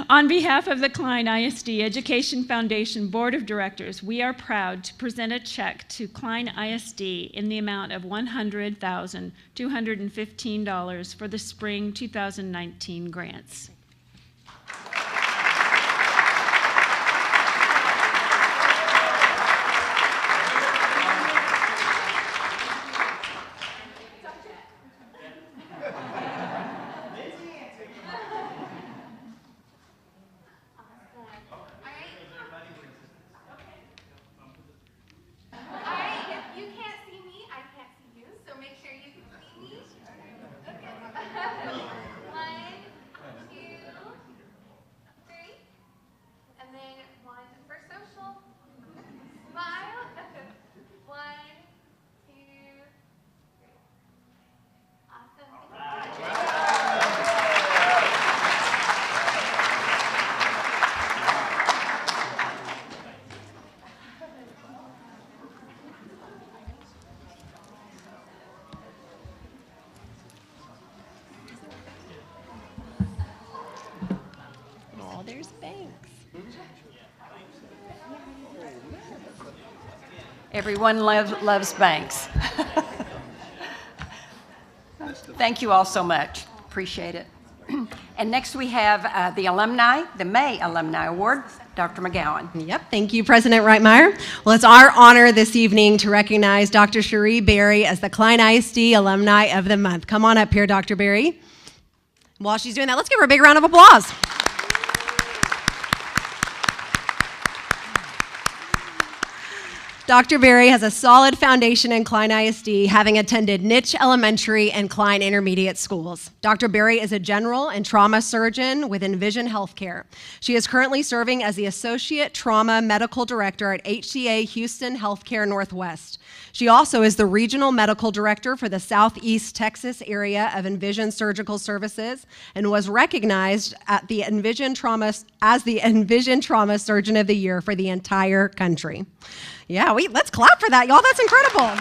On behalf of the Klein ISD Education Foundation Board of Directors, we are proud to present a check to Klein ISD in the amount of $100,215 for the spring 2019 grants. There's Banks. Everyone loves Banks. Thank you all so much. Appreciate it. And next we have the May Alumni Award, Dr. McGowan. Yep, thank you, President Reitmeyer. Well, it's our honor this evening to recognize Dr. Cherie Berry as the Klein ISD Alumni of the Month. Come on up here, Dr. Berry. While she's doing that, let's give her a big round of applause. Dr. Berry has a solid foundation in Klein ISD, having attended Niche Elementary and Klein Intermediate Schools. Dr. Berry is a general and trauma surgeon with Envision Healthcare. She is currently serving as the Associate Trauma Medical Director at HCA Houston Healthcare Northwest. She also is the Regional Medical Director for the Southeast Texas area of Envision Surgical Services and was recognized at the Envision Trauma as the Envision Trauma Surgeon of the Year for the entire country. Yeah, let's clap for that, y'all. That's incredible.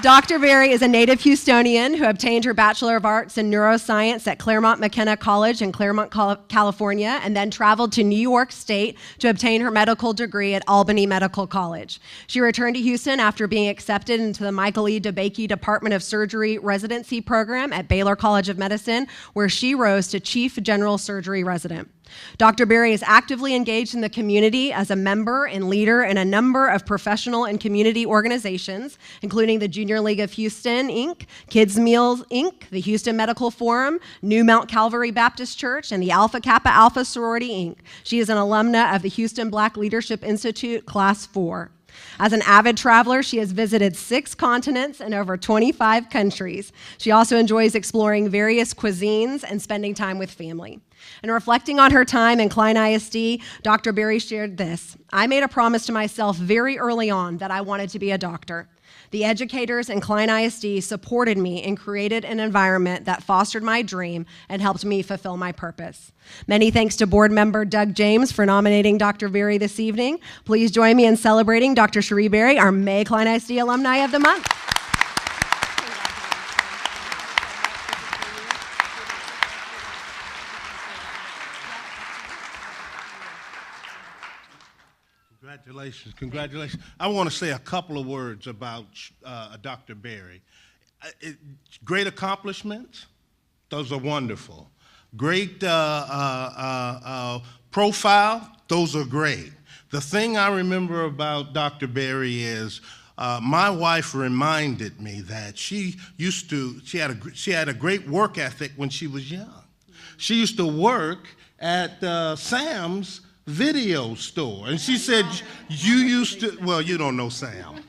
Dr. Berry is a native Houstonian who obtained her Bachelor of Arts in Neuroscience at Claremont McKenna College in Claremont, California, and then traveled to New York State to obtain her medical degree at Albany Medical College. She returned to Houston after being accepted into the Michael E. DeBakey Department of Surgery residency program at Baylor College of Medicine, where she rose to Chief General Surgery Resident. Dr. Berry is actively engaged in the community as a member and leader in a number of professional and community organizations, including the Junior League of Houston, Inc., Kids Meals, Inc., the Houston Medical Forum, New Mount Calvary Baptist Church, and the Alpha Kappa Alpha Sorority, Inc. She is an alumna of the Houston Black Leadership Institute, Class 4. As an avid traveler, she has visited 6 continents and over 25 countries. She also enjoys exploring various cuisines and spending time with family. And reflecting on her time in Klein ISD, Dr. Berry shared this: "I made a promise to myself very early on that I wanted to be a doctor. The educators in Klein ISD supported me and created an environment that fostered my dream and helped me fulfill my purpose. Many thanks to board member Doug James for nominating Dr. Berry this evening. Please join me in celebrating Dr. Cherie Berry, our May Klein ISD Alumni of the Month. Congratulations, congratulations. I want to say a couple of words about Dr. Berry. Great accomplishments, those are wonderful. Great profile, those are great. The thing I remember about Dr. Berry is my wife reminded me that she had a great work ethic when she was young. She used to work at Sam's video store, and she said, you used to, well, you don't know Sam,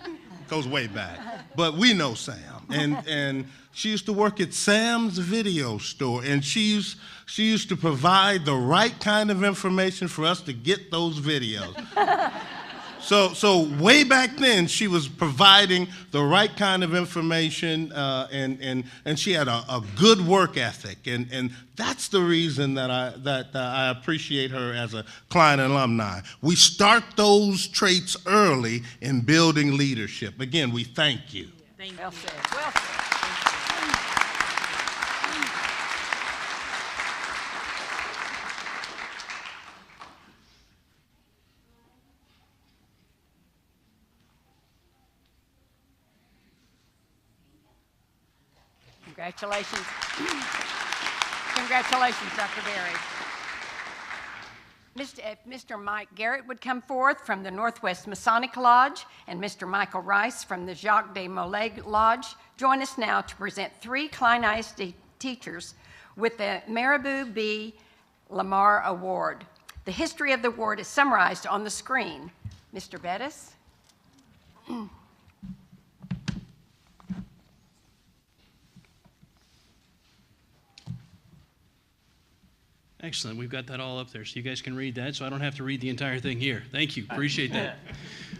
goes way back, but we know Sam, and she used to work at Sam's video store, and she used to provide the right kind of information for us to get those videos. So way back then, she was providing the right kind of information, and she had a good work ethic, and that's the reason that I appreciate her as a Klein alumni. We start those traits early in building leadership. Again, we thank you. Thank you. Well said. Well said. Congratulations. Congratulations, Dr. Berry. If Mr. Mike Garrett would come forth from the Northwest Masonic Lodge and Mr. Michael Rice from the Jacques de Molay Lodge, join us now to present 3 Klein ISD teachers with the Marabou B. Lamar Award. The history of the award is summarized on the screen. Mr. Bettis? Excellent. We've got that all up there, so you guys can read that, so I don't have to read the entire thing here. Thank you. Appreciate that.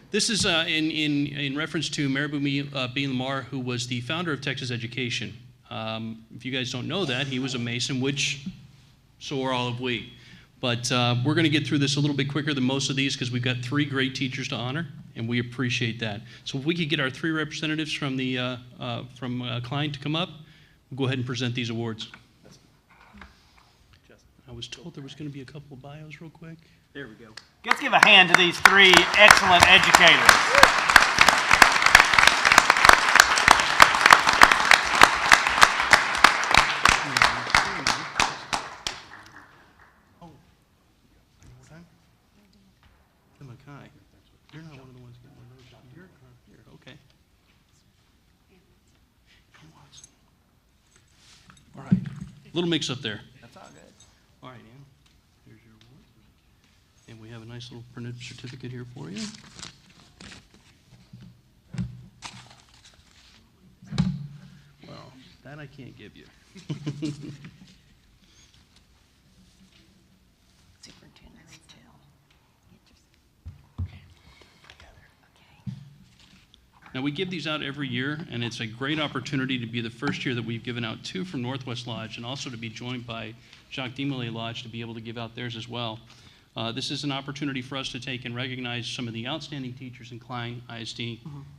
This is in reference to Marabou B. Lamar, who was the founder of Texas Education. If you guys don't know that, he was a Mason, which so are all of we. But we're going to get through this a little bit quicker than most of these because we've got 3 great teachers to honor, and we appreciate that. So if we could get our 3 representatives from Klein to come up, we'll go ahead and present these awards. I was told there was going to be a couple of bios real quick. There we go. Let's give a hand to these 3 excellent educators. You're not one of the ones getting one of those. You're here. Okay. All right. Little mix up there. That's all good. All right, Ann. Here's your award. And we have a nice little printed certificate here for you. Well, that I can't give you. Superintendent Retail. Now, we give these out every year, and it's a great opportunity to be the first year that we've given out 2 from Northwest Lodge, and also to be joined by Jacques de Molay Lodge to be able to give out theirs as well. This is an opportunity for us to take and recognize some of the outstanding teachers in Klein ISD,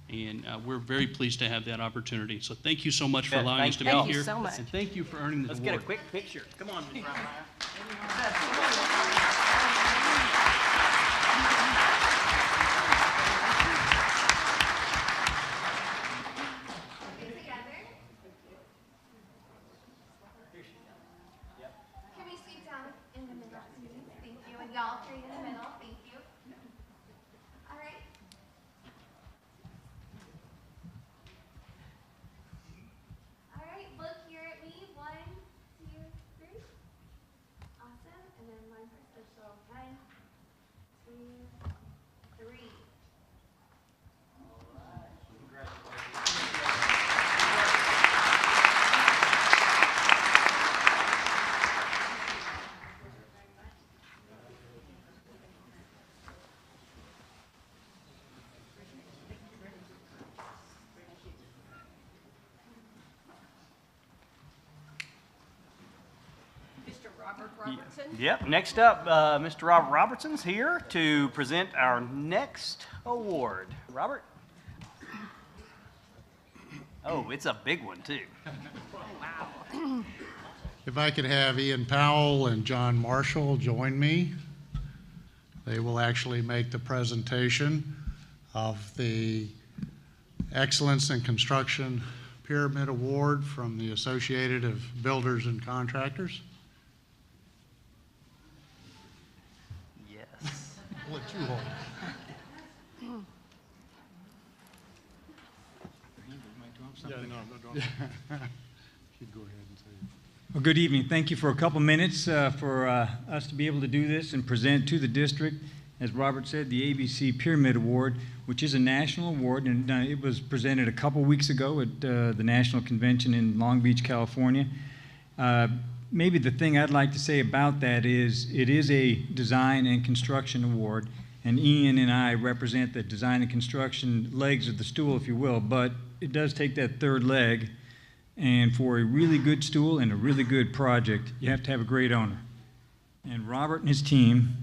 and we're very pleased to have that opportunity. So thank you so much for allowing us to be here. Thank you so much. And thank you for earning this award. Let's get a quick picture. Come on, Ms. Ryan. Can we sit down in the middle, please? Thank you. And y'all 3 in the middle. Thank you. All right. All right. Look here at me. 1, 2, 3. Awesome. And then 1 for social. 1, 2, 3. Robert Robertson. Yep. Next up, Mr. Robert Robertson's here to present our next award. Robert? Oh, it's a big one, too. Wow. If I could have Ian Powell and John Marshall join me. They will actually make the presentation of the Excellence in Construction Pyramid Award from the Associated of Builders and Contractors. Yes. I'll let you hold it. Yeah, no, Go ahead and say it. Well, good evening. Thank you for a couple minutes for us to be able to do this and present to the district, as Robert said, the ABC Pyramid Award, which is a national award, and it was presented a couple weeks ago at the National Convention in Long Beach, California. Maybe the thing I'd like to say about that is it is a design and construction award, and Ian and I represent the design and construction legs of the stool, if you will, but it does take that third leg. And for a really good stool and a really good project, you have to have a great owner. And Robert and his team,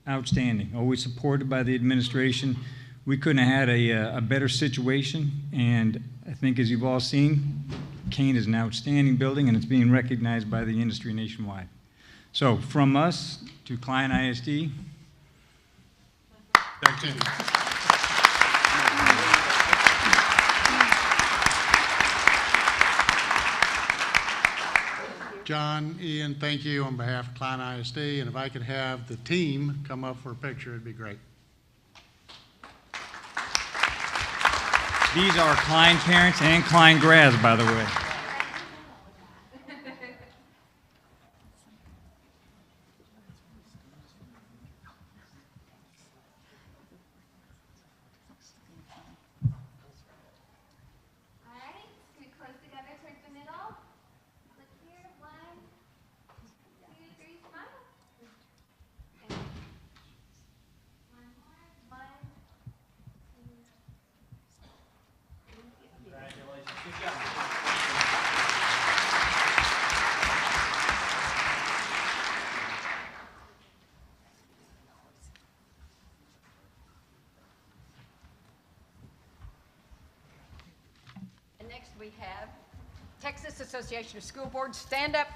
outstanding, always supported by the administration. We couldn't have had a better situation. And I think, as you've all seen, Kane is an outstanding building, and it's being recognized by the industry nationwide. So from us to Klein ISD, Thank you. John, Ian, thank you on behalf of Klein ISD, and if I could have the team come up for a picture, it'd be great. these are Klein parents and Klein grads, by the way. Next we have Texas Association of School Boards Stand Up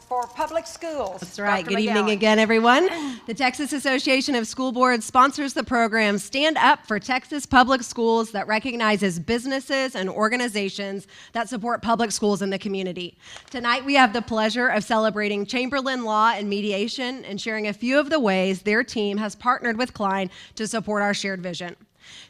for Public Schools. That's right. Dr. Good McGowan. evening again, everyone. The Texas Association of School Boards sponsors the program Stand Up for Texas Public Schools that recognizes businesses and organizations that support public schools in the community. Tonight we have the pleasure of celebrating Chamberlain Law and Mediation and sharing a few of the ways their team has partnered with Klein to support our shared vision.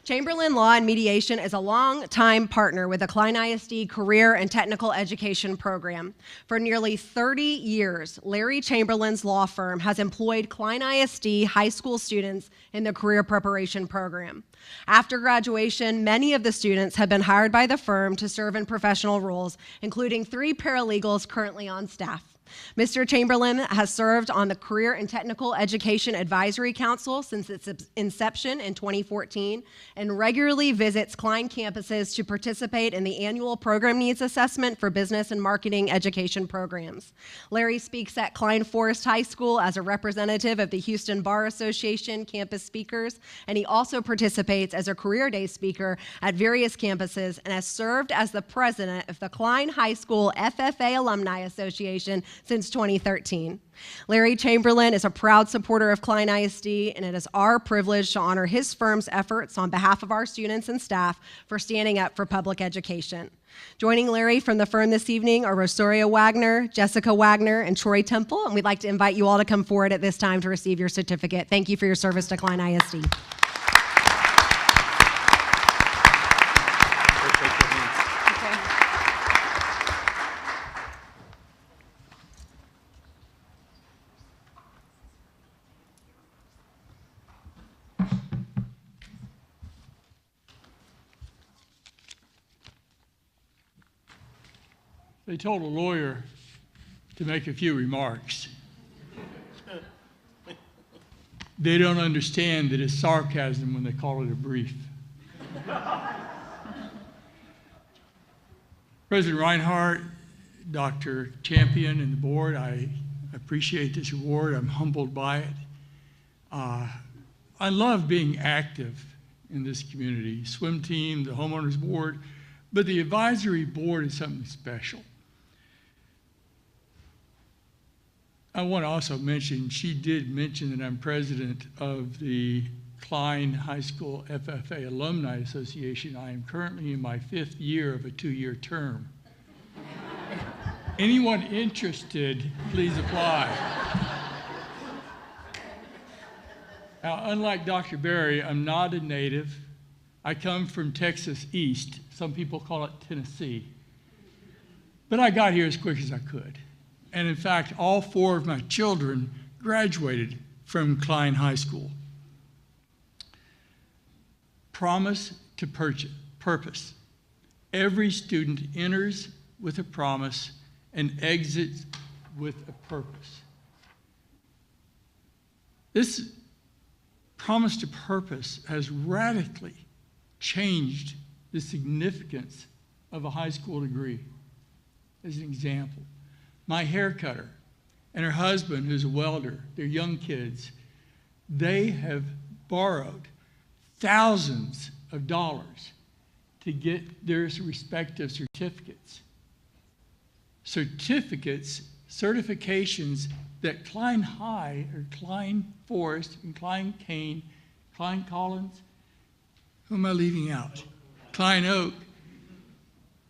Chamberlain Law and Mediation is a long-time partner with the Klein ISD Career and Technical Education Program. For nearly 30 years, Larry Chamberlain's law firm has employed Klein ISD high school students in the career preparation program. After graduation, many of the students have been hired by the firm to serve in professional roles, including 3 paralegals currently on staff. Mr. Chamberlain has served on the Career and Technical Education Advisory Council since its inception in 2014 and regularly visits Klein campuses to participate in the annual Program Needs Assessment for Business and Marketing Education programs. Larry speaks at Klein Forest High School as a representative of the Houston Bar Association campus speakers, and he also participates as a Career Day speaker at various campuses and has served as the president of the Klein High School FFA Alumni Association since 2013. Larry Chamberlain is a proud supporter of Klein ISD, and it is our privilege to honor his firm's efforts on behalf of our students and staff for standing up for public education. Joining Larry from the firm this evening are Rosario Wagner, Jessica Wagner, and Troy Temple, and we'd like to invite you all to come forward at this time to receive your certificate. Thank you for your service to Klein ISD. They told a lawyer to make a few remarks. They don't understand that it's sarcasm when they call it a brief. President Reinhardt, Dr. Champion, and the board, I I appreciate this award. I'm humbled by it. I love being active in this community. Swim team, the homeowners board, but the advisory board is something special. I want to also mention, she did mention that I'm president of the Klein High School FFA Alumni Association. I am currently in my 5th year of a 2-year term. Anyone interested, please apply. Now, unlike Dr. Berry, I'm not a native. I come from Texas East. Some people call it Tennessee. But I got here as quick as I could. And in fact, all 4 of my children graduated from Klein High School. Promise to purpose. Every student enters with a promise and exits with a purpose. This promise to purpose has radically changed the significance of a high school degree. As an example, my hair cutter and her husband, who's a welder, they're young kids, they have borrowed thousands of dollars to get their respective certificates. Certifications that Klein High or Klein Forest and Klein Kane, Klein Collins, who am I leaving out? Klein Oak,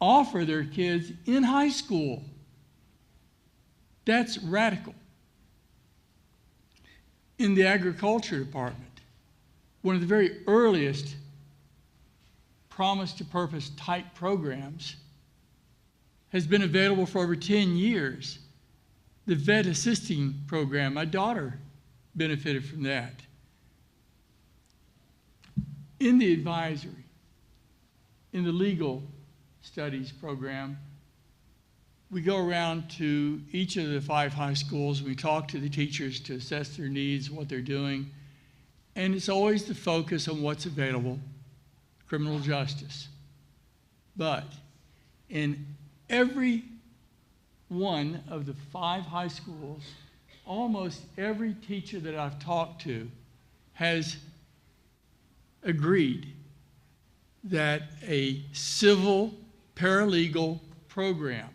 offer their kids in high school. That's radical. In the agriculture department, one of the very earliest promise to purpose type programs has been available for over 10 years. The vet assisting program, my daughter benefited from that. In the advisory, in the legal studies program, we go around to each of the 5 high schools. We talk to the teachers to assess their needs, what they're doing. And it's always the focus on what's available, criminal justice. But in every one of the 5 high schools, almost every teacher that I've talked to has agreed that a civil paralegal program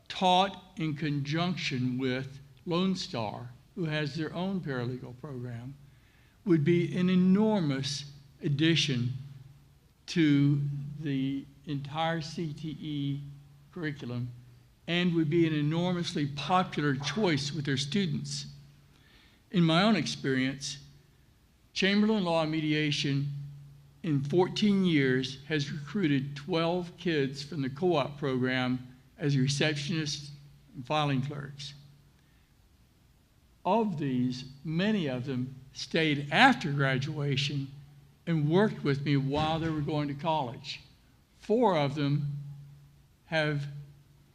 taught in conjunction with Lone Star, who has their own paralegal program, would be an enormous addition to the entire CTE curriculum and would be an enormously popular choice with their students. In my own experience, Chamberlain Law and Mediation in 14 years has recruited 12 kids from the co-op program as receptionists and filing clerks. Of these, many of them stayed after graduation and worked with me while they were going to college. 4 of them have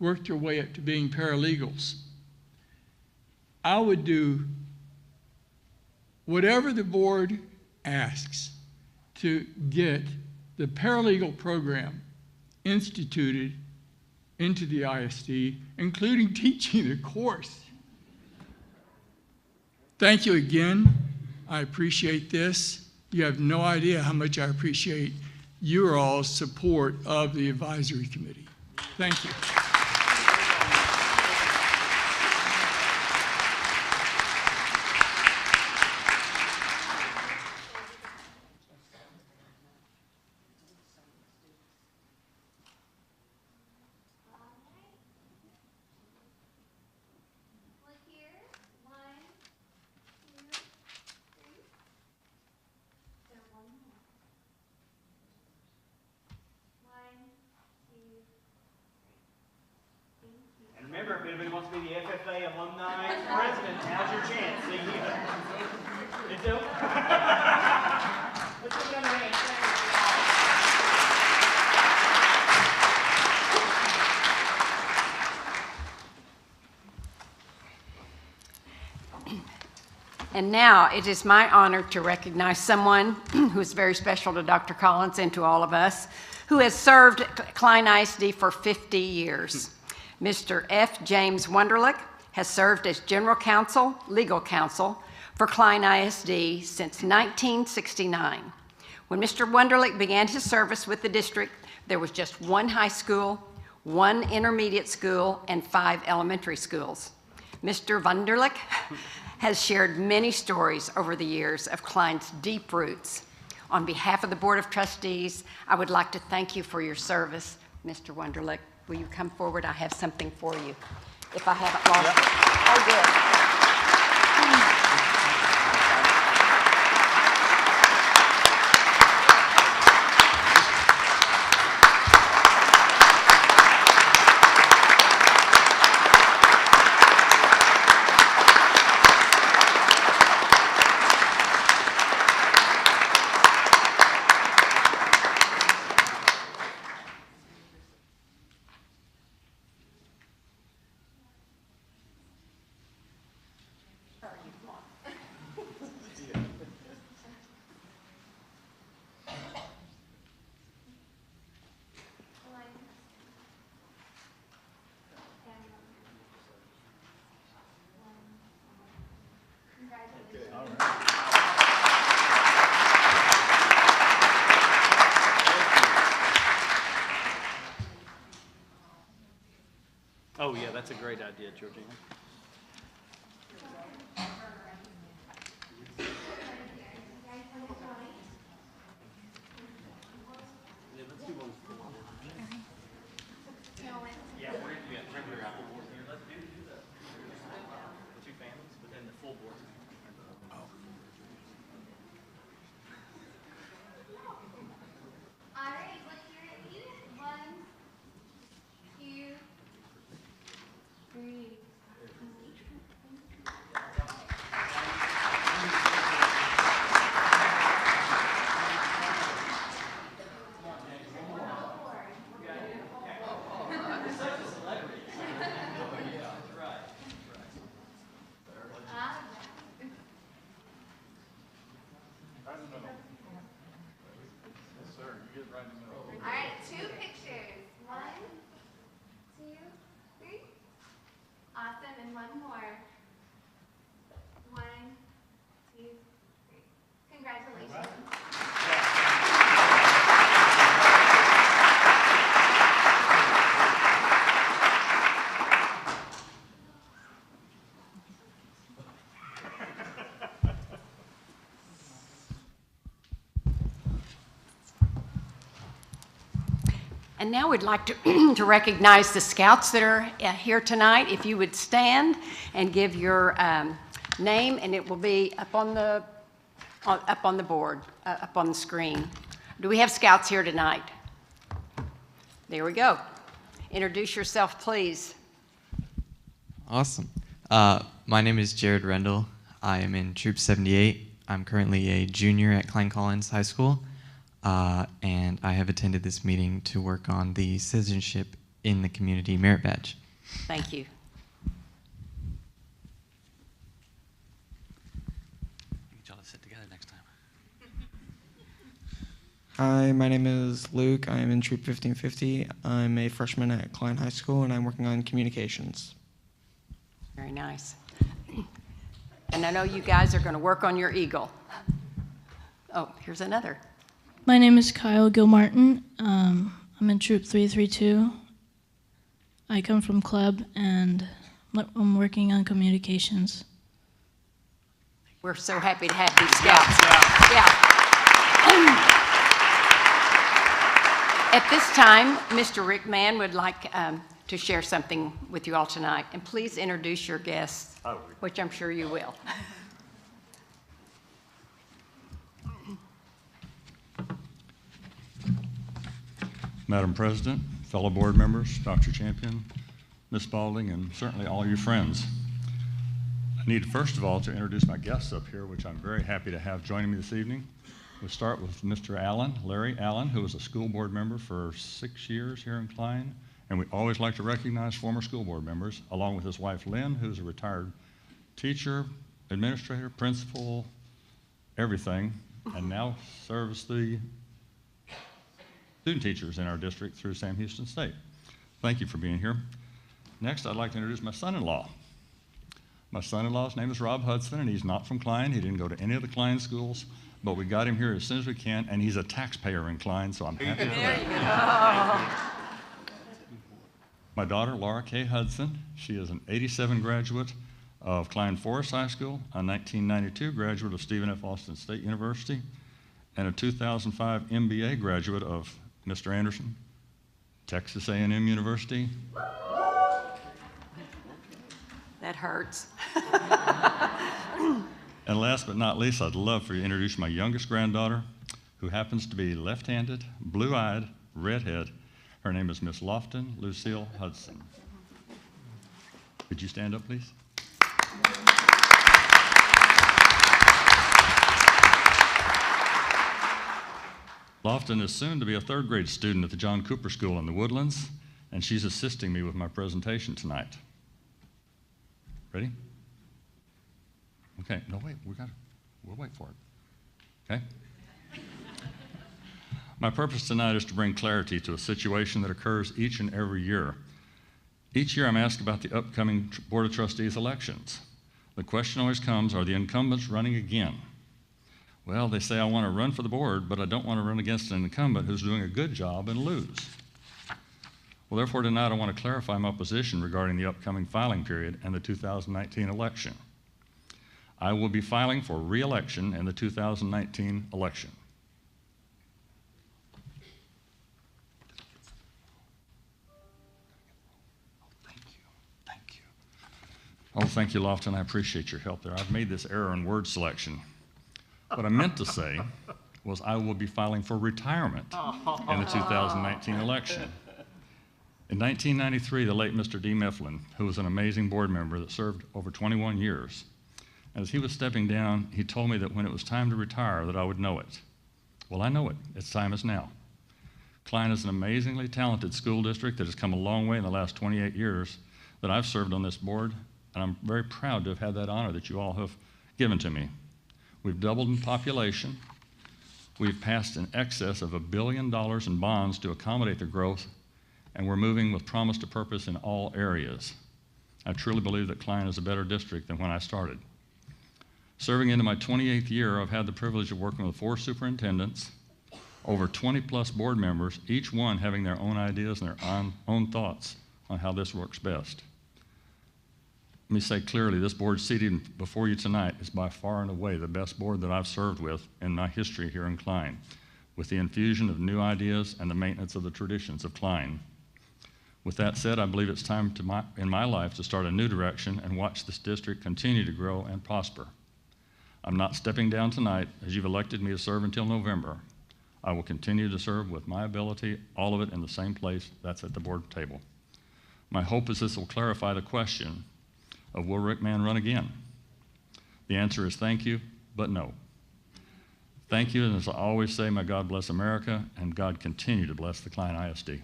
worked their way up to being paralegals. I would do whatever the board asks to get the paralegal program instituted into the ISD, including teaching the course. Thank you again. I appreciate this. You have no idea how much I appreciate your all's support of the advisory committee. Thank you. And remember, if anybody wants to be the FFA alumni president, now's your chance. See here. Did you? Let's give another hand. And now it is my honor to recognize someone who is very special to Dr. Collins and to all of us, who has served Klein ISD for 50 years. Mr. F. James Wunderlich has served as general counsel, legal counsel for Klein ISD since 1969. When Mr. Wunderlich began his service with the district, there was just one high school, one intermediate school, and 5 elementary schools. Mr. Wunderlich has shared many stories over the years of Klein's deep roots. On behalf of the Board of Trustees, I would like to thank you for your service. Mr. Wunderlich, will you come forward? I have something for you, if I haven't lost it. Oh, good. Oh, yeah, that's a great idea, Georgina. Yeah, we're going to do regular apple board here. Let's do the 2 families, but then the full board. All right, look here at me. 1, 2, 3. All right, 2 pictures. 1, 2, 3. Awesome, and 1 more. 1, 2, 3. Congratulations. And now we'd like to recognize the scouts that are here tonight. If you would stand and give your name, and it will be up on the board, up on the screen. Do we have scouts here tonight? There we go. Introduce yourself, please. Awesome. My name is Jared Rendell. I am in Troop 78. I'm currently a junior at Klein Collins High School. And I have attended this meeting to work on the Citizenship in the Community Merit Badge. Thank you. Get y'all to sit together next time. Hi, my name is Luke. I'm in Troop 1550. I'm a freshman at Klein High School, and I'm working on communications. Very nice. And I know you guys are going to work on your Eagle. Oh, here's another. My name is Kyle Gilmartin. I'm in Troop 332. I come from club, and I'm working on communications. We're so happy to have these scouts. Yeah. At this time, Mr. Rick Mann would like to share something with you all tonight. And please introduce your guests, which I'm sure you will. Madam President, fellow board members, Dr. Champion, Ms. Spalding, and certainly all your friends. I need first of all to introduce my guests up here, which I'm very happy to have joining me this evening. We'll start with Mr. Allen, Larry Allen, who was a school board member for 6 years here in Klein, and we always like to recognize former school board members, along with his wife Lynn, who's a retired teacher, administrator, principal, everything, and now serves the student teachers in our district through Sam Houston State. Thank you for being here. Next, I'd like to introduce my son-in-law, My son-in-law's name is Rob Hudson, and he's not from Klein. He didn't go to any of the Klein schools, but we got him here as soon as we can, and he's a taxpayer in Klein, so I'm happy for that. My daughter, Laura K. Hudson, she is an '87 graduate of Klein Forest High School, a 1992 graduate of Stephen F. Austin State University, and a 2005 MBA graduate of Mr. Anderson, Texas A&M University. That hurts. And last but not least, I'd love for you to introduce my youngest granddaughter, who happens to be left-handed, blue-eyed, redhead. Her name is Miss Lofton Lucille Hudson. Could you stand up, please? Lofton is soon to be a third-grade student at the John Cooper School in the Woodlands, and she's assisting me with my presentation tonight. Ready? Okay, no, wait, we'll wait for it. Okay? My purpose tonight is to bring clarity to a situation that occurs each and every year. Each year I'm asked about the upcoming Board of Trustees elections. The question always comes, are the incumbents running again? Well, they say I want to run for the board, but I don't want to run against an incumbent who's doing a good job and lose. Well, therefore, tonight I want to clarify my position regarding the upcoming filing period and the 2019 election. I will be filing for re-election in the 2019 election. Oh, thank you, Lofton. I appreciate your help there. I've made this error in word selection. What I meant to say was I will be filing for retirement in the 2019 election. In 1993, the late Mr. D. Mifflin, who was an amazing board member that served over 21 years, as he was stepping down, he told me that when it was time to retire, that I would know it. Well, I know it. Its time is now. Klein is an amazingly talented school district that has come a long way in the last 28 years that I've served on this board, and I'm very proud to have had that honor that you all have given to me. We've doubled in population. We've passed in excess of $1 billion in bonds to accommodate the growth, and we're moving with promise to purpose in all areas. I truly believe that Klein is a better district than when I started. Serving into my 28th year, I've had the privilege of working with 4 superintendents, over 20+ board members, each one having their own ideas and their own thoughts on how this works best. Let me say clearly, this board seated before you tonight is by far and away the best board that I've served with in my history here in Klein, with the infusion of new ideas and the maintenance of the traditions of Klein. With that said, I believe it's time in my life to start a new direction and watch this district continue to grow and prosper. I'm not stepping down tonight, as you've elected me to serve until November. I will continue to serve with my ability, all of it in the same place, that's at the board table. My hope is this will clarify the question of will Rick Mann run again? The answer is thank you, but no. Thank you, and as I always say, may God bless America, and God continue to bless the Klein ISD.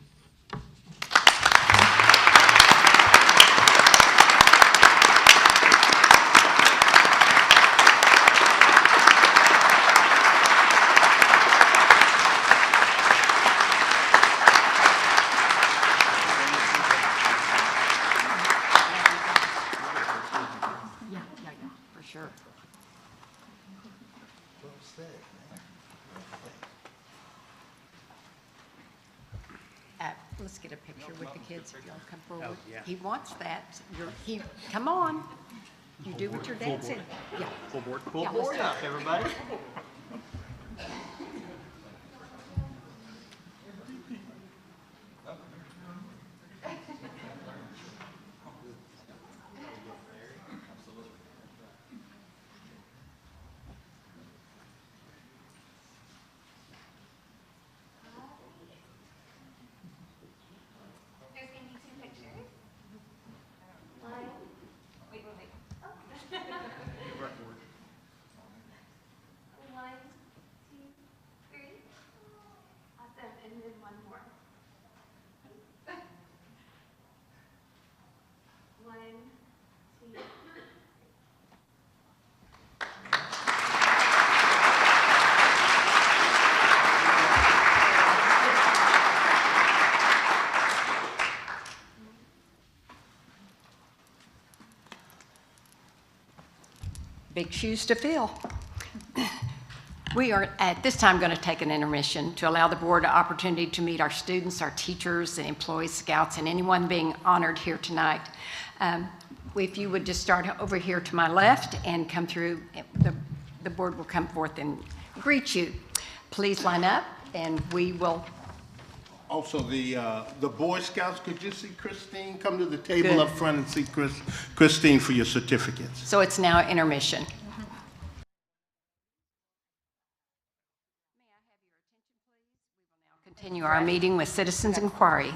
Let's get a picture with the kids if y'all come forward. Oh, yeah. He wants that. Come on. You do what your dad said. Yeah. Full board. Full board up, everybody. One, Big shoes to fill. We are at this time going to take an intermission to allow the board an opportunity to meet our students, our teachers, and employees, scouts, and anyone being honored here tonight. If you would just start over here to my left and come through, the board will come forth and greet you. Please line up, and we will. Also, the Boy Scouts, could you see Christine? Come to the table Good. up front and see Christine for your certificates. So it's now intermission. Continue our meeting with citizens inquiry.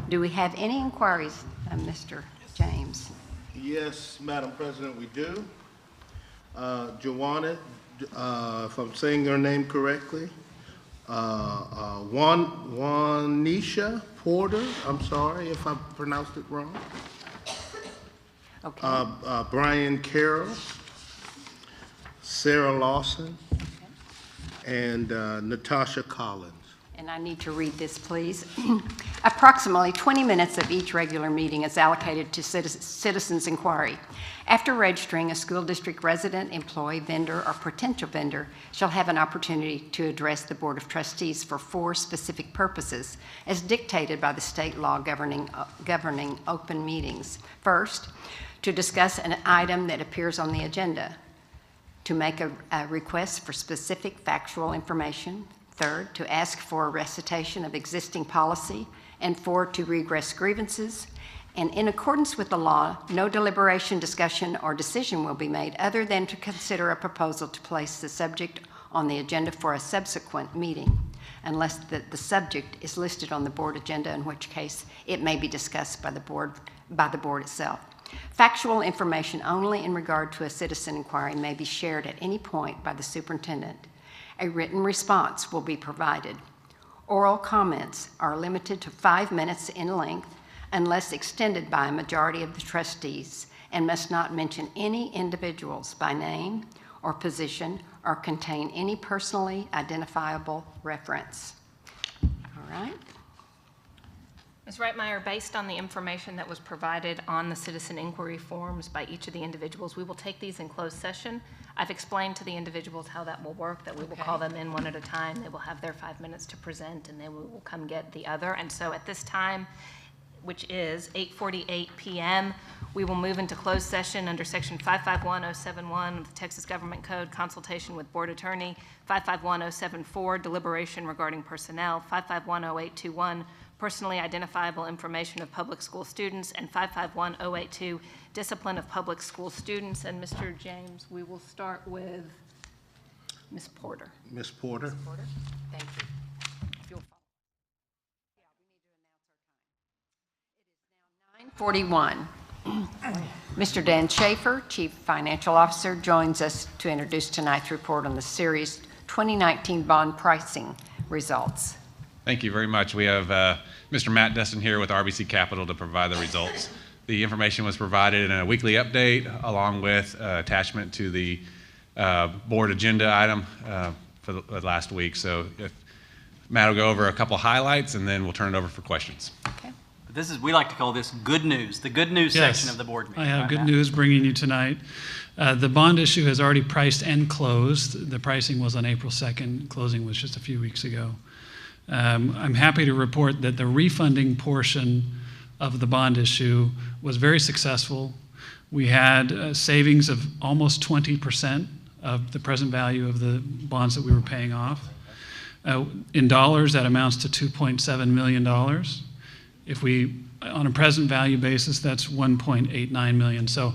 Do we have any inquiries, Mr. James? Yes, Madam President, we do. Joanna, if I'm saying her name correctly, Juanisha Porter, I'm sorry if I pronounced it wrong. Okay. Brian Carroll, Sarah Lawson, and Natasha Collins. And I need to read this, please. Approximately 20 minutes of each regular meeting is allocated to citizens inquiry. After registering, a school district resident, employee, vendor, or potential vendor shall have an opportunity to address the Board of Trustees for 4 specific purposes, as dictated by the state law governing open meetings. First, to discuss an item that appears on the agenda, to make a request for specific factual information. Third, to ask for a recitation of existing policy. And 4, to regress grievances. And in accordance with the law, no deliberation, discussion, or decision will be made other than to consider a proposal to place the subject on the agenda for a subsequent meeting, unless the subject is listed on the board agenda, in which case it may be discussed by the board itself. Factual information only in regard to a citizen inquiry may be shared at any point by the superintendent. A written response will be provided. Oral comments are limited to 5 minutes in length unless extended by a majority of the trustees, and must not mention any individuals by name or position or contain any personally identifiable reference. All right. Ms. Reitmeyer, based on the information that was provided on the citizen inquiry forms by each of the individuals, we will take these in closed session. I've explained to the individuals how that will work, that we will call them in one at a time. They will have their 5 minutes to present, and then we will come get the other. And so at this time, which is 8:48 p.m., we will move into closed session under Section 551071 of the Texas Government Code, consultation with board attorney, 551074, deliberation regarding personnel, 551081, personally identifiable information of public school students, and 551082, discipline of public school students. And Mr. James, we will start with Ms. Porter. Ms. Porter. Ms. Porter, thank you. If you'll follow. Yeah, we need to announce our time. It is now 9:41. Mr. Dan Schaefer, Chief Financial Officer, joins us to introduce tonight's report on the series 2019 bond pricing results. Thank you very much. We have Mr. Matt Destin here with RBC Capital to provide the results. The information was provided in a weekly update along with attachment to the board agenda item for the last week. So if Matt will go over a couple highlights and then we'll turn it over for questions. Okay. This is, we like to call this good news, the good news section of the board meeting. I have Right, good Matt? news bringing you tonight. The bond issue has already priced and closed. The pricing was on April 2nd. Closing was just a few weeks ago. I'm happy to report that the refunding portion of the bond issue was very successful. We had savings of almost 20% of the present value of the bonds that we were paying off. In dollars, that amounts to $2.7 million. If we, on a present value basis, that's $1.89 million. So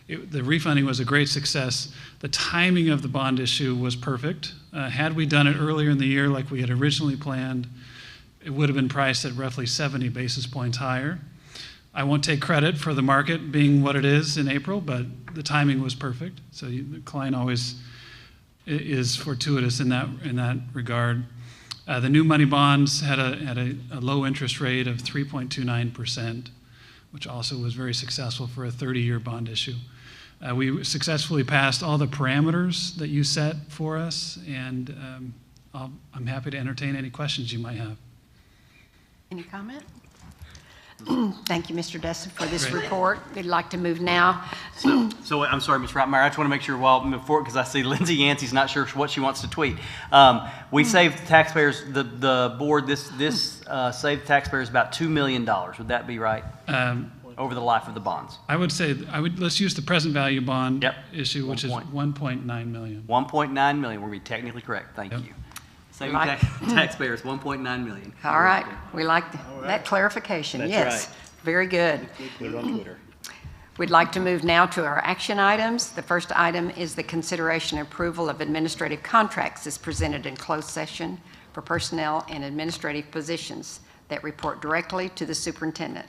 the refunding was a great success. The timing of the bond issue was perfect. Had we done it earlier in the year like we had originally planned, it would have been priced at roughly 70 basis points higher. I won't take credit for the market being what it is in April, but the timing was perfect. So the client always is fortuitous in that regard. The new money bonds had a low interest rate of 3.29%, which also was very successful for a 30-year bond issue. We successfully passed all the parameters that you set for us, and I'm happy to entertain any questions you might have. Any comment? Thank you, Mr. Dessa, for this report. We'd like to move now. So I'm sorry, Ms. Reitmeyer, I just want to make sure while before, because I see Lindsay Yancey's not sure what she wants to tweet. We saved taxpayers, the board, this saved taxpayers about $2 million. Would that be right? Over the life of the bonds. I would say, let's use the present value bond issue, which is 1.9 million. 1.9 million, we're technically correct, thank you. Saving taxpayers, 1.9 million. All right, we like that clarification, That's yes. right. Very good. Put it on Twitter. We'd like to move now to our action items. The first item is the consideration and approval of administrative contracts as presented in closed session for personnel and administrative positions that report directly to the superintendent.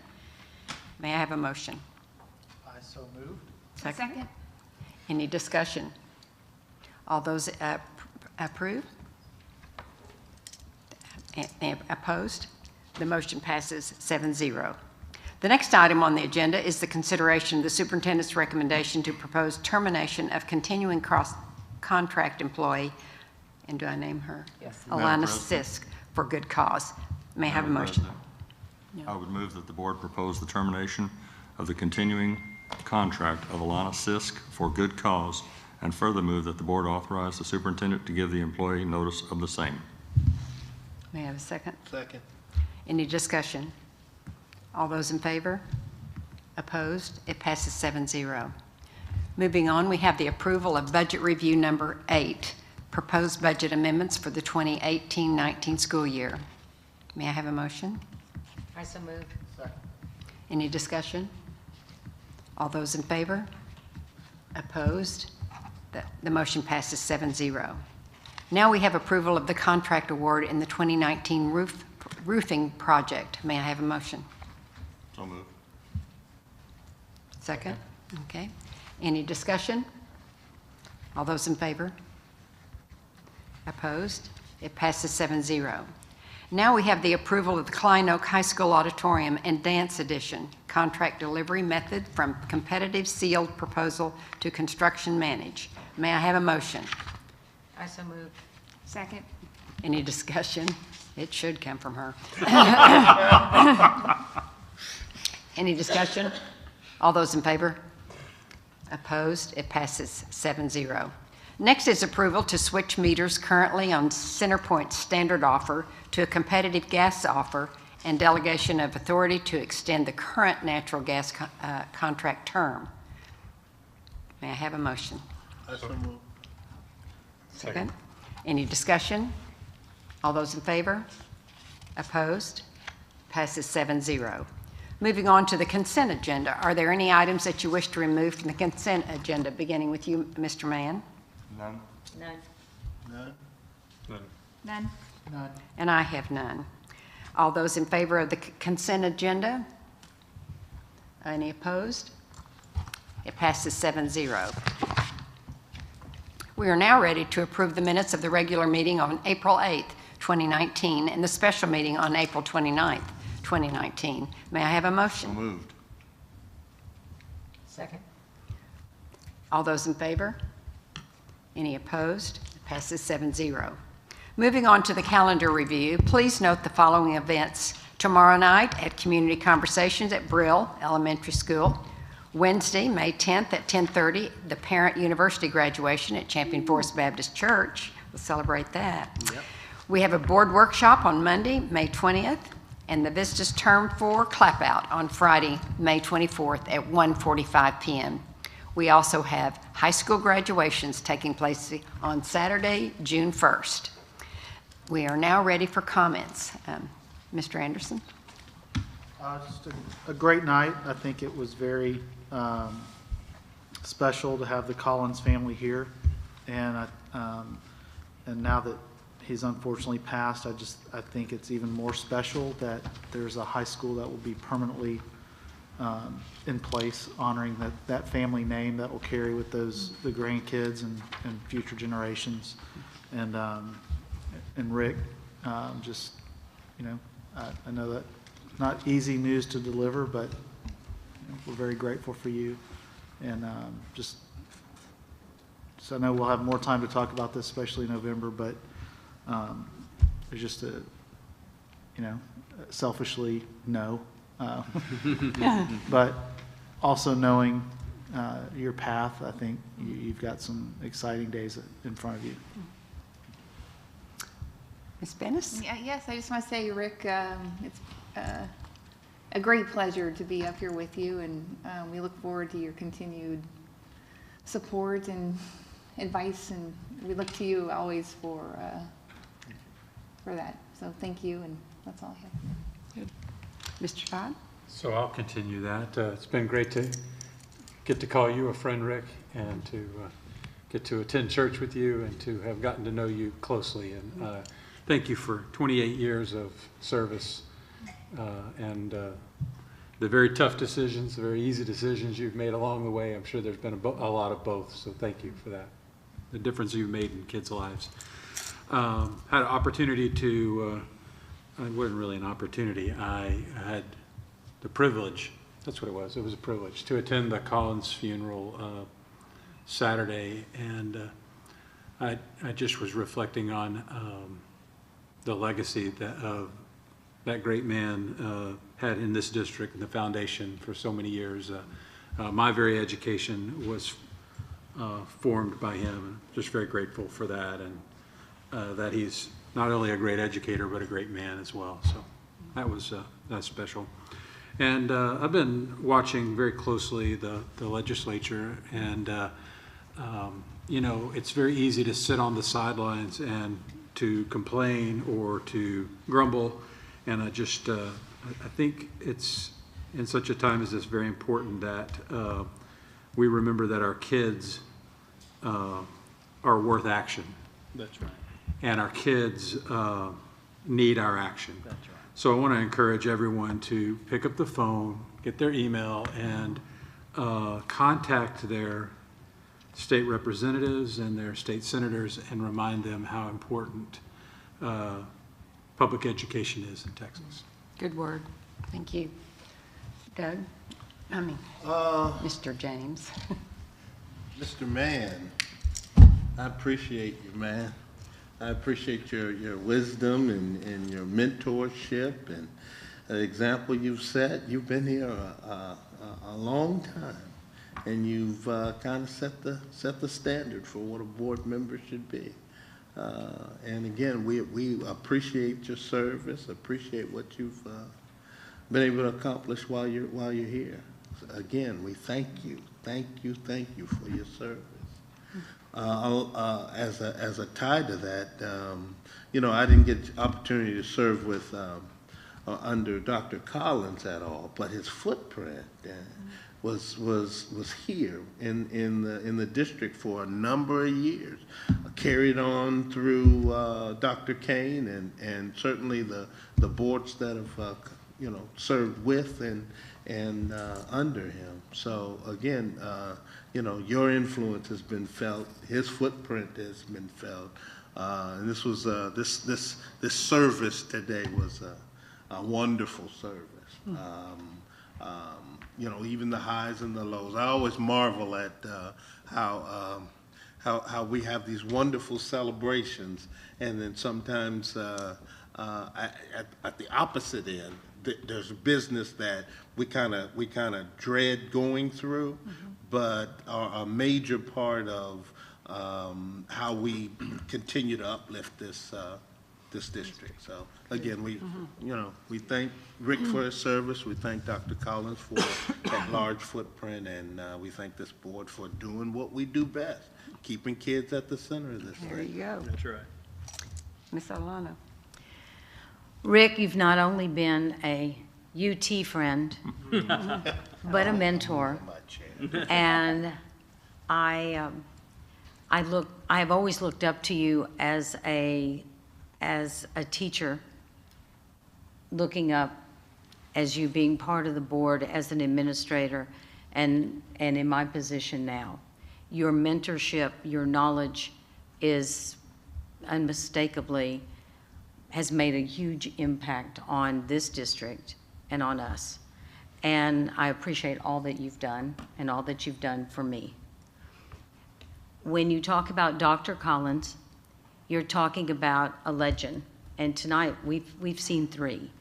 May I have a motion? I so moved. Second. Any discussion? All those approve? Opposed? The motion passes 7-0. The next item on the agenda is the consideration of the superintendent's recommendation to propose termination of continuing contract employee, and do I name her? Yes. Alana Sisk, for good cause. May I have a motion? I would move that the board propose the termination of the continuing contract of Alana Sisk for good cause, and further move that the board authorize the superintendent to give the employee notice of the same. May I have a second? Second. Any discussion? All those in favor? Opposed? It passes 7-0. Moving on, we have the approval of budget review number 8, proposed budget amendments for the 2018-19 school year. May I have a motion? I so moved. Second. Any discussion? All those in favor? Opposed? The motion passes 7-0. Now we have approval of the contract award in the 2019 roofing project. May I have a motion? So moved. Second? Okay. Any discussion? All those in favor? Opposed? It passes 7-0. Now we have the approval of the Klein Oak High School Auditorium and Dance Edition, contract delivery method from competitive sealed proposal to construction manage. May I have a motion? I so moved. Second. Any discussion? It should come from her. Any discussion? All those in favor? Opposed? It passes 7-0. Next is approval to switch meters currently on CenterPoint standard offer to a competitive gas offer and delegation of authority to extend the current natural gas contract term. May I have a motion? I so moved. Second. Any discussion? All those in favor? Opposed? Passes 7-0. Moving on to the consent agenda. Are there any items that you wish to remove from the consent agenda, beginning with you, Mr. Mann? None. None. None. None. None. And I have none. All those in favor of the consent agenda? Any opposed? It passes 7-0. We are now ready to approve the minutes of the regular meeting on April 8th, 2019, and the special meeting on April 29th, 2019. May I have a motion? So moved. Second. All those in favor? Any opposed? It passes 7-0. Moving on to the calendar review, please note the following events. Tomorrow night at Community Conversations at Brill Elementary School. Wednesday, May 10th at 10:30, the Parent University graduation at Champion Forest Baptist Church. We'll celebrate that. Yep. We have a board workshop on Monday, May 20th, and the Vistas Term 4 clap out on Friday, May 24th at 1:45 p.m. We also have high school graduations taking place on Saturday, June 1st. We are now ready for comments. Mr. Anderson? Just a great night. I think it was very special to have the Collins family here, and now that he's unfortunately passed, I think it's even more special that there's a high school that will be permanently in place, honoring that family name that will carry with the grandkids and future generations. And Rick, just, you know, I know that not easy news to deliver, but we're very grateful for you. And so I know we'll have more time to talk about this, especially in November, but there's just a, you know, selfishly, no. But also knowing your path, I think you've got some exciting days in front of you. Ms. Bennis? Yeah, yes, I just want to say, Rick, it's a great pleasure to be up here with you, and we look forward to your continued support and advice, and we look to you always for that. So thank you, and that's all I have. Good. Mr. Todd? So I'll continue that. It's been great to get to call you a friend, Rick, and to get to attend church with you and to have gotten to know you closely. And thank you for 28 years of service and the very tough decisions, the very easy decisions you've made along the way. I'm sure there's been a lot of both, so thank you for that. The difference you've made in kids' lives. Had an opportunity to, it wasn't really an opportunity, I had the privilege, that's what it was a privilege, to attend the Collins funeral Saturday, and I just was reflecting on the legacy that that great man had in this district and the foundation for so many years. My very education was formed by him. Just very grateful for that, and that he's not only a great educator but a great man as well. So that was that's special. And I've been watching very closely the legislature, and you know, it's very easy to sit on the sidelines and to complain or to grumble. And I just, I think it's, in such a time as this, very important that we remember that our kids are worth action. That's right. And our kids need our action. That's right. So I want to encourage everyone to pick up the phone, get their email, and contact their state representatives and their state senators and remind them how important public education is in Texas. Good word. Thank you. Doug? Mr. James. Mr. Mann, I appreciate you, man. I appreciate your wisdom and your mentorship and the example you've set. You've been here a long time, and you've kind of set the standard for what a board member should be. And again, we appreciate your service, appreciate what you've been able to accomplish while you're here. So again, we thank you for your service. As a tie to that, you know, I didn't get the opportunity to serve with under Dr. Collins at all, but his footprint was here in the district for a number of years, carried on through Dr. Kane and certainly the boards that have you know, served with and under him. So again, you know, your influence has been felt. His footprint has been felt. And this was this service today was a wonderful service. You know, even the highs and the lows. I always marvel at how we have these wonderful celebrations, and then sometimes at the opposite end, there's a business that we kind of dread going through, but are a major part of how we continue to uplift this district. So again, we thank Rick for his service. We thank Dr. Collins for that large footprint, and we thank this board for doing what we do best, keeping kids at the center of this thing. There you go. That's right. Ms. Olano. Rick, you've not only been a UT friend, but a mentor. And I have always looked up to you as a teacher, looking up as you being part of the board as an administrator and in my position now. Your mentorship, your knowledge is unmistakably has made a huge impact on this district and on us. And I appreciate all that you've done and all that you've done for me. When you talk about Dr. Collins, you're talking about a legend. And tonight we've seen three.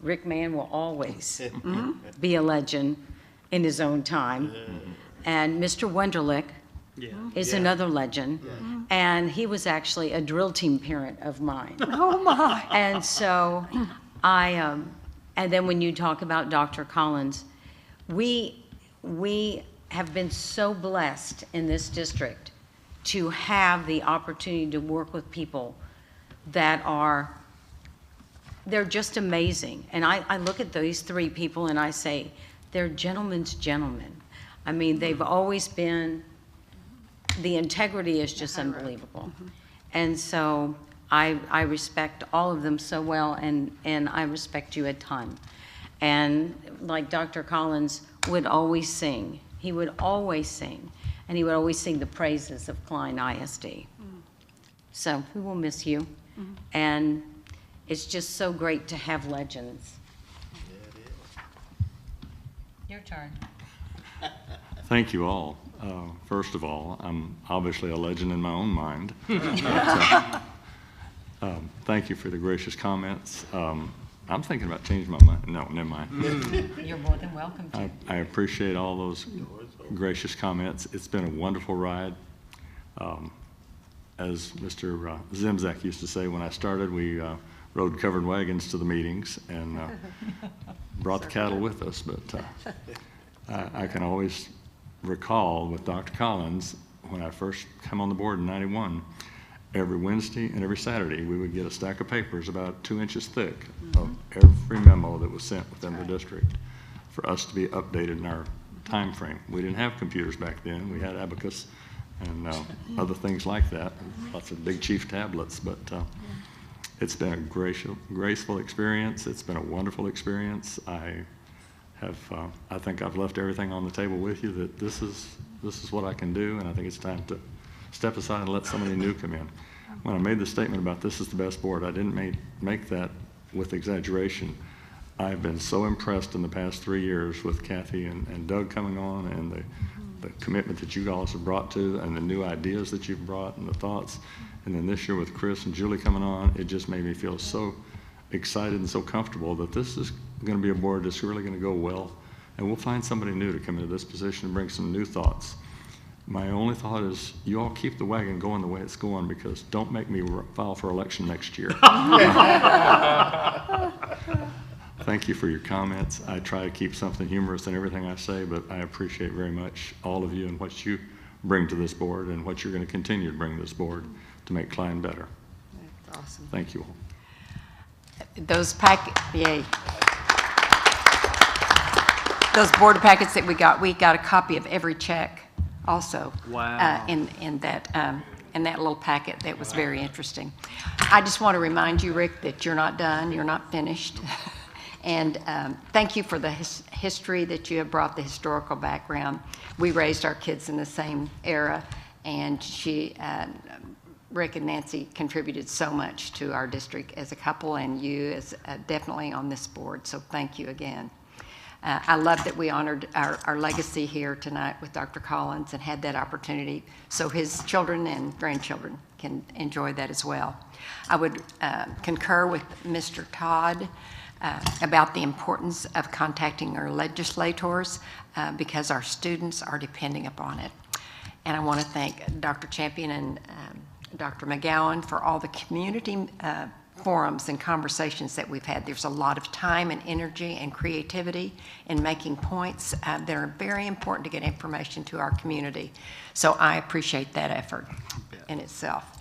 Rick Mann will always be a legend in his own time. And Mr. Wunderlich is another legend. And he was actually a drill team parent of mine. Oh, my. And so and then when you talk about Dr. Collins, we have been so blessed in this district to have the opportunity to work with people that they're just amazing. And I look at these three people and I say, they're gentlemen's gentlemen. I mean, they've always been, the integrity is just unbelievable. And so I respect all of them so well, and I respect you a ton. And like Dr. Collins would always sing, he would always sing, and he would always sing the praises of Klein ISD. So we will miss you. And it's just so great to have legends. Your turn. Thank you all. First of all, I'm obviously a legend in my own mind. Thank you for the gracious comments. I'm thinking about changing my mind. No, never mind. You're more than welcome to. I appreciate all those gracious comments. It's been a wonderful ride. As Mr. Zimzak used to say, when I started, we rode covered wagons to the meetings and brought the cattle with us. But I can always recall with Dr. Collins, when I first came on the board in '91, every Wednesday and every Saturday, we would get a stack of papers about 2 inches thick of every memo that was sent within the district for us to be updated in our time frame. We didn't have computers back then. We had abacus and other things like that, lots of big chief tablets, but it's been a graceful experience. It's been a wonderful experience. I think I've left everything on the table with you, that this is what I can do, and I think it's time to step aside and let somebody new come in. When I made the statement about this is the best board, I didn't make that with exaggeration. I've been so impressed in the past 3 years with Kathy and Doug coming on, and the commitment that you guys have brought to, and the new ideas that you've brought, and the thoughts. And then this year with Chris and Julie coming on, it just made me feel so excited and so comfortable that this is going to be a board that's really going to go well. And we'll find somebody new to come into this position and bring some new thoughts. My only thought is you all keep the wagon going the way it's going, because don't make me file for election next year. Thank you for your comments. I try to keep something humorous in everything I say, but I appreciate very much all of you and what you bring to this board and what you're going to continue to bring to this board to make Klein better. That's awesome. Thank you all. Those board packets that we got a copy of every check also. Wow. In that little packet. That was very interesting. I just want to remind you, Rick, that you're not done, you're not finished. And thank you for the history that you have brought, the historical background. We raised our kids in the same era, and Rick and Nancy contributed so much to our district as a couple, and you as definitely on this board, so thank you again. I love that we honored our legacy here tonight with Dr. Collins and had that opportunity so his children and grandchildren can enjoy that as well. I would concur with Mr. Todd about the importance of contacting our legislators because our students are depending upon it. And I want to thank Dr. Champion and Dr. McGowan for all the community forums and conversations that we've had. There's a lot of time and energy and creativity in making points that are very important to get information to our community. So I appreciate that effort in itself.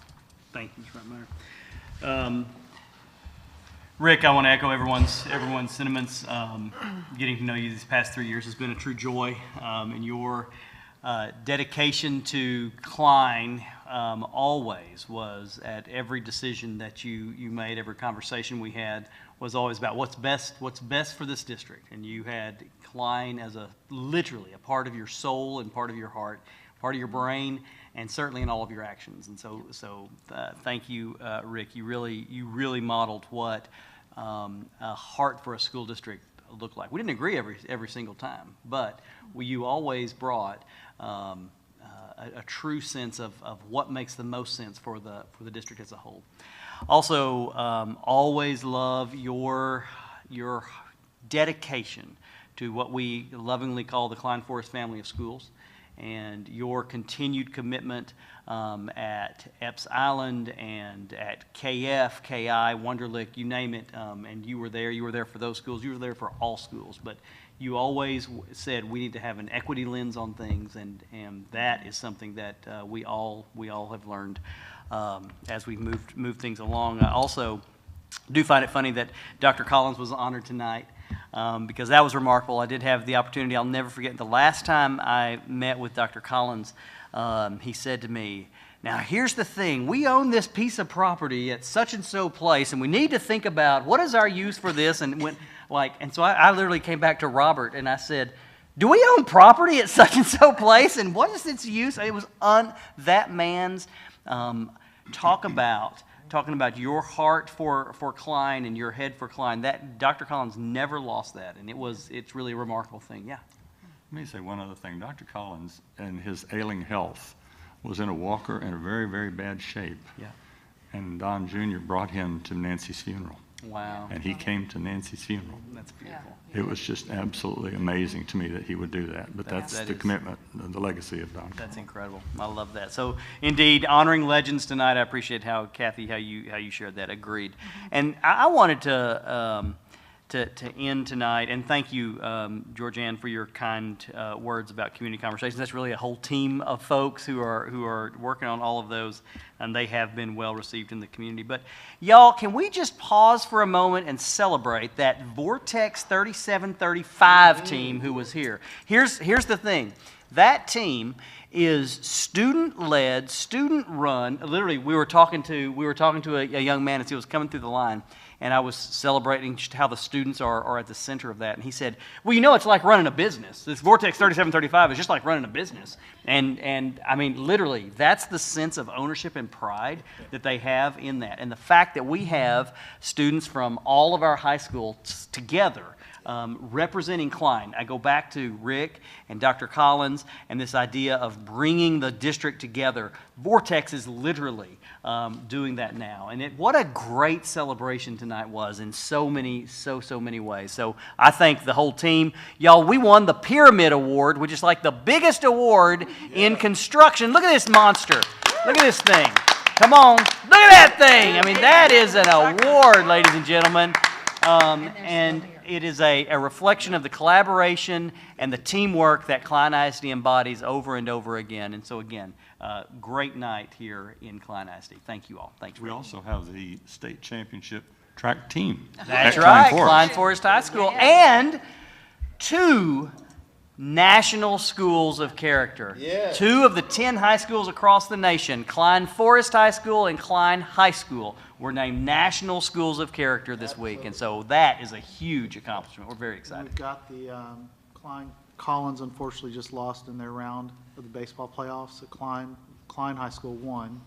Thank you, Mr. Reitmeyer. Rick, I want to echo everyone's sentiments. Getting to know you these past 3 years has been a true joy, and your dedication to Klein always was at every decision that you made, every conversation we had was always about what's best for this district. And you had Klein as literally a part of your soul and part of your heart, part of your brain, and certainly in all of your actions. And so thank you, Rick. You really modeled what a heart for a school district looked like. We didn't agree every single time, but you always brought a true sense of what makes the most sense for the district as a whole. Also, always love your your dedication to what we lovingly call the Klein Forest family of schools, and your continued commitment at Epps Island and at KF, KI, Wunderlich, you name it, and you were there for those schools, you were there for all schools, but you always said we need to have an equity lens on things, and that is something that we all have learned as we moved things along. I also do find it funny that Dr. Collins was honored tonight, because that was remarkable. I did have the opportunity, I'll never forget, the last time I met with Dr. Collins, he said to me, now here's the thing, we own this piece of property at such and so place, and we need to think about what is our use for this, and so I literally came back to Robert and I said, do we own property at such and so place, and what is its use? It was that man's talking about your heart for Klein and your head for Klein. That Dr. Collins never lost that, and it's really a remarkable thing. Yeah. Let me say one other thing. Dr. Collins, in his ailing health, was in a walker in a very, very bad shape. Yeah. And Don Jr. brought him to Nancy's funeral. Wow. And he came to Nancy's funeral. That's beautiful. It was just absolutely amazing to me that he would do that. But that's the commitment, the legacy of Don. That's incredible. I love that. So, indeed, honoring legends tonight. I appreciate how, Kathy, how you shared that. Agreed. And I wanted to end tonight, and thank you, Georgianne, for your kind words about community conversations. That's really a whole team of folks who are working on all of those, and they have been well received in the community. But y'all, can we just pause for a moment and celebrate that Vortex 3735 team who was here? Here's the thing. That team is student-led, student-run. Literally, we were talking to a young man as he was coming through the line, and I was celebrating just how the students are at the center of that. And he said, well, you know, it's like running a business. This Vortex 3735 is just like running a business. And I mean, literally, that's the sense of ownership and pride that they have in that. And the fact that we have students from all of our high schools together representing Klein. I go back to Rick and Dr. Collins and this idea of bringing the district together. Vortex is literally doing that now. And what a great celebration tonight was in so many ways. So I thank the whole team. Y'all, we won the Pyramid Award, which is like the biggest award in construction. Look at this monster. Look at this thing. Come on. Look at that thing. I mean, that is an award, ladies and gentlemen. And it is a reflection of the collaboration and the teamwork that Klein ISD embodies over and over again. And so again, great night here in Klein ISD. Thank you all. Thanks. We also have the state championship track team. That's right, Klein Forest High School. And 2 national schools of character. Yes. 2 of the 10 high schools across the nation, Klein Forest High School and Klein High School, were named national schools of character this week. And so that is a huge accomplishment. We're very excited. We've got the Klein Collins unfortunately just lost in their round of the baseball playoffs. So Klein High School won,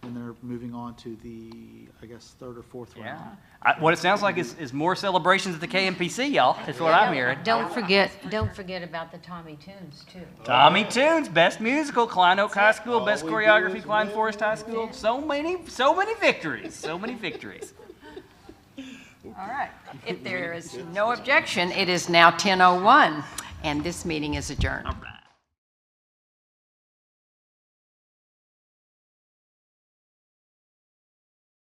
and they're moving on to the, I guess, 3rd or 4th round. What it sounds like is more celebrations at the KMPC, y'all. That's what I'm hearing. Don't forget about the Tommy Tunes, too. Tommy Tunes, best musical, Klein Oak High School, best choreography, Klein Forest High School. So many victories, so many victories. All right. If there is no objection, it is now 10:01, and this meeting is adjourned. All right.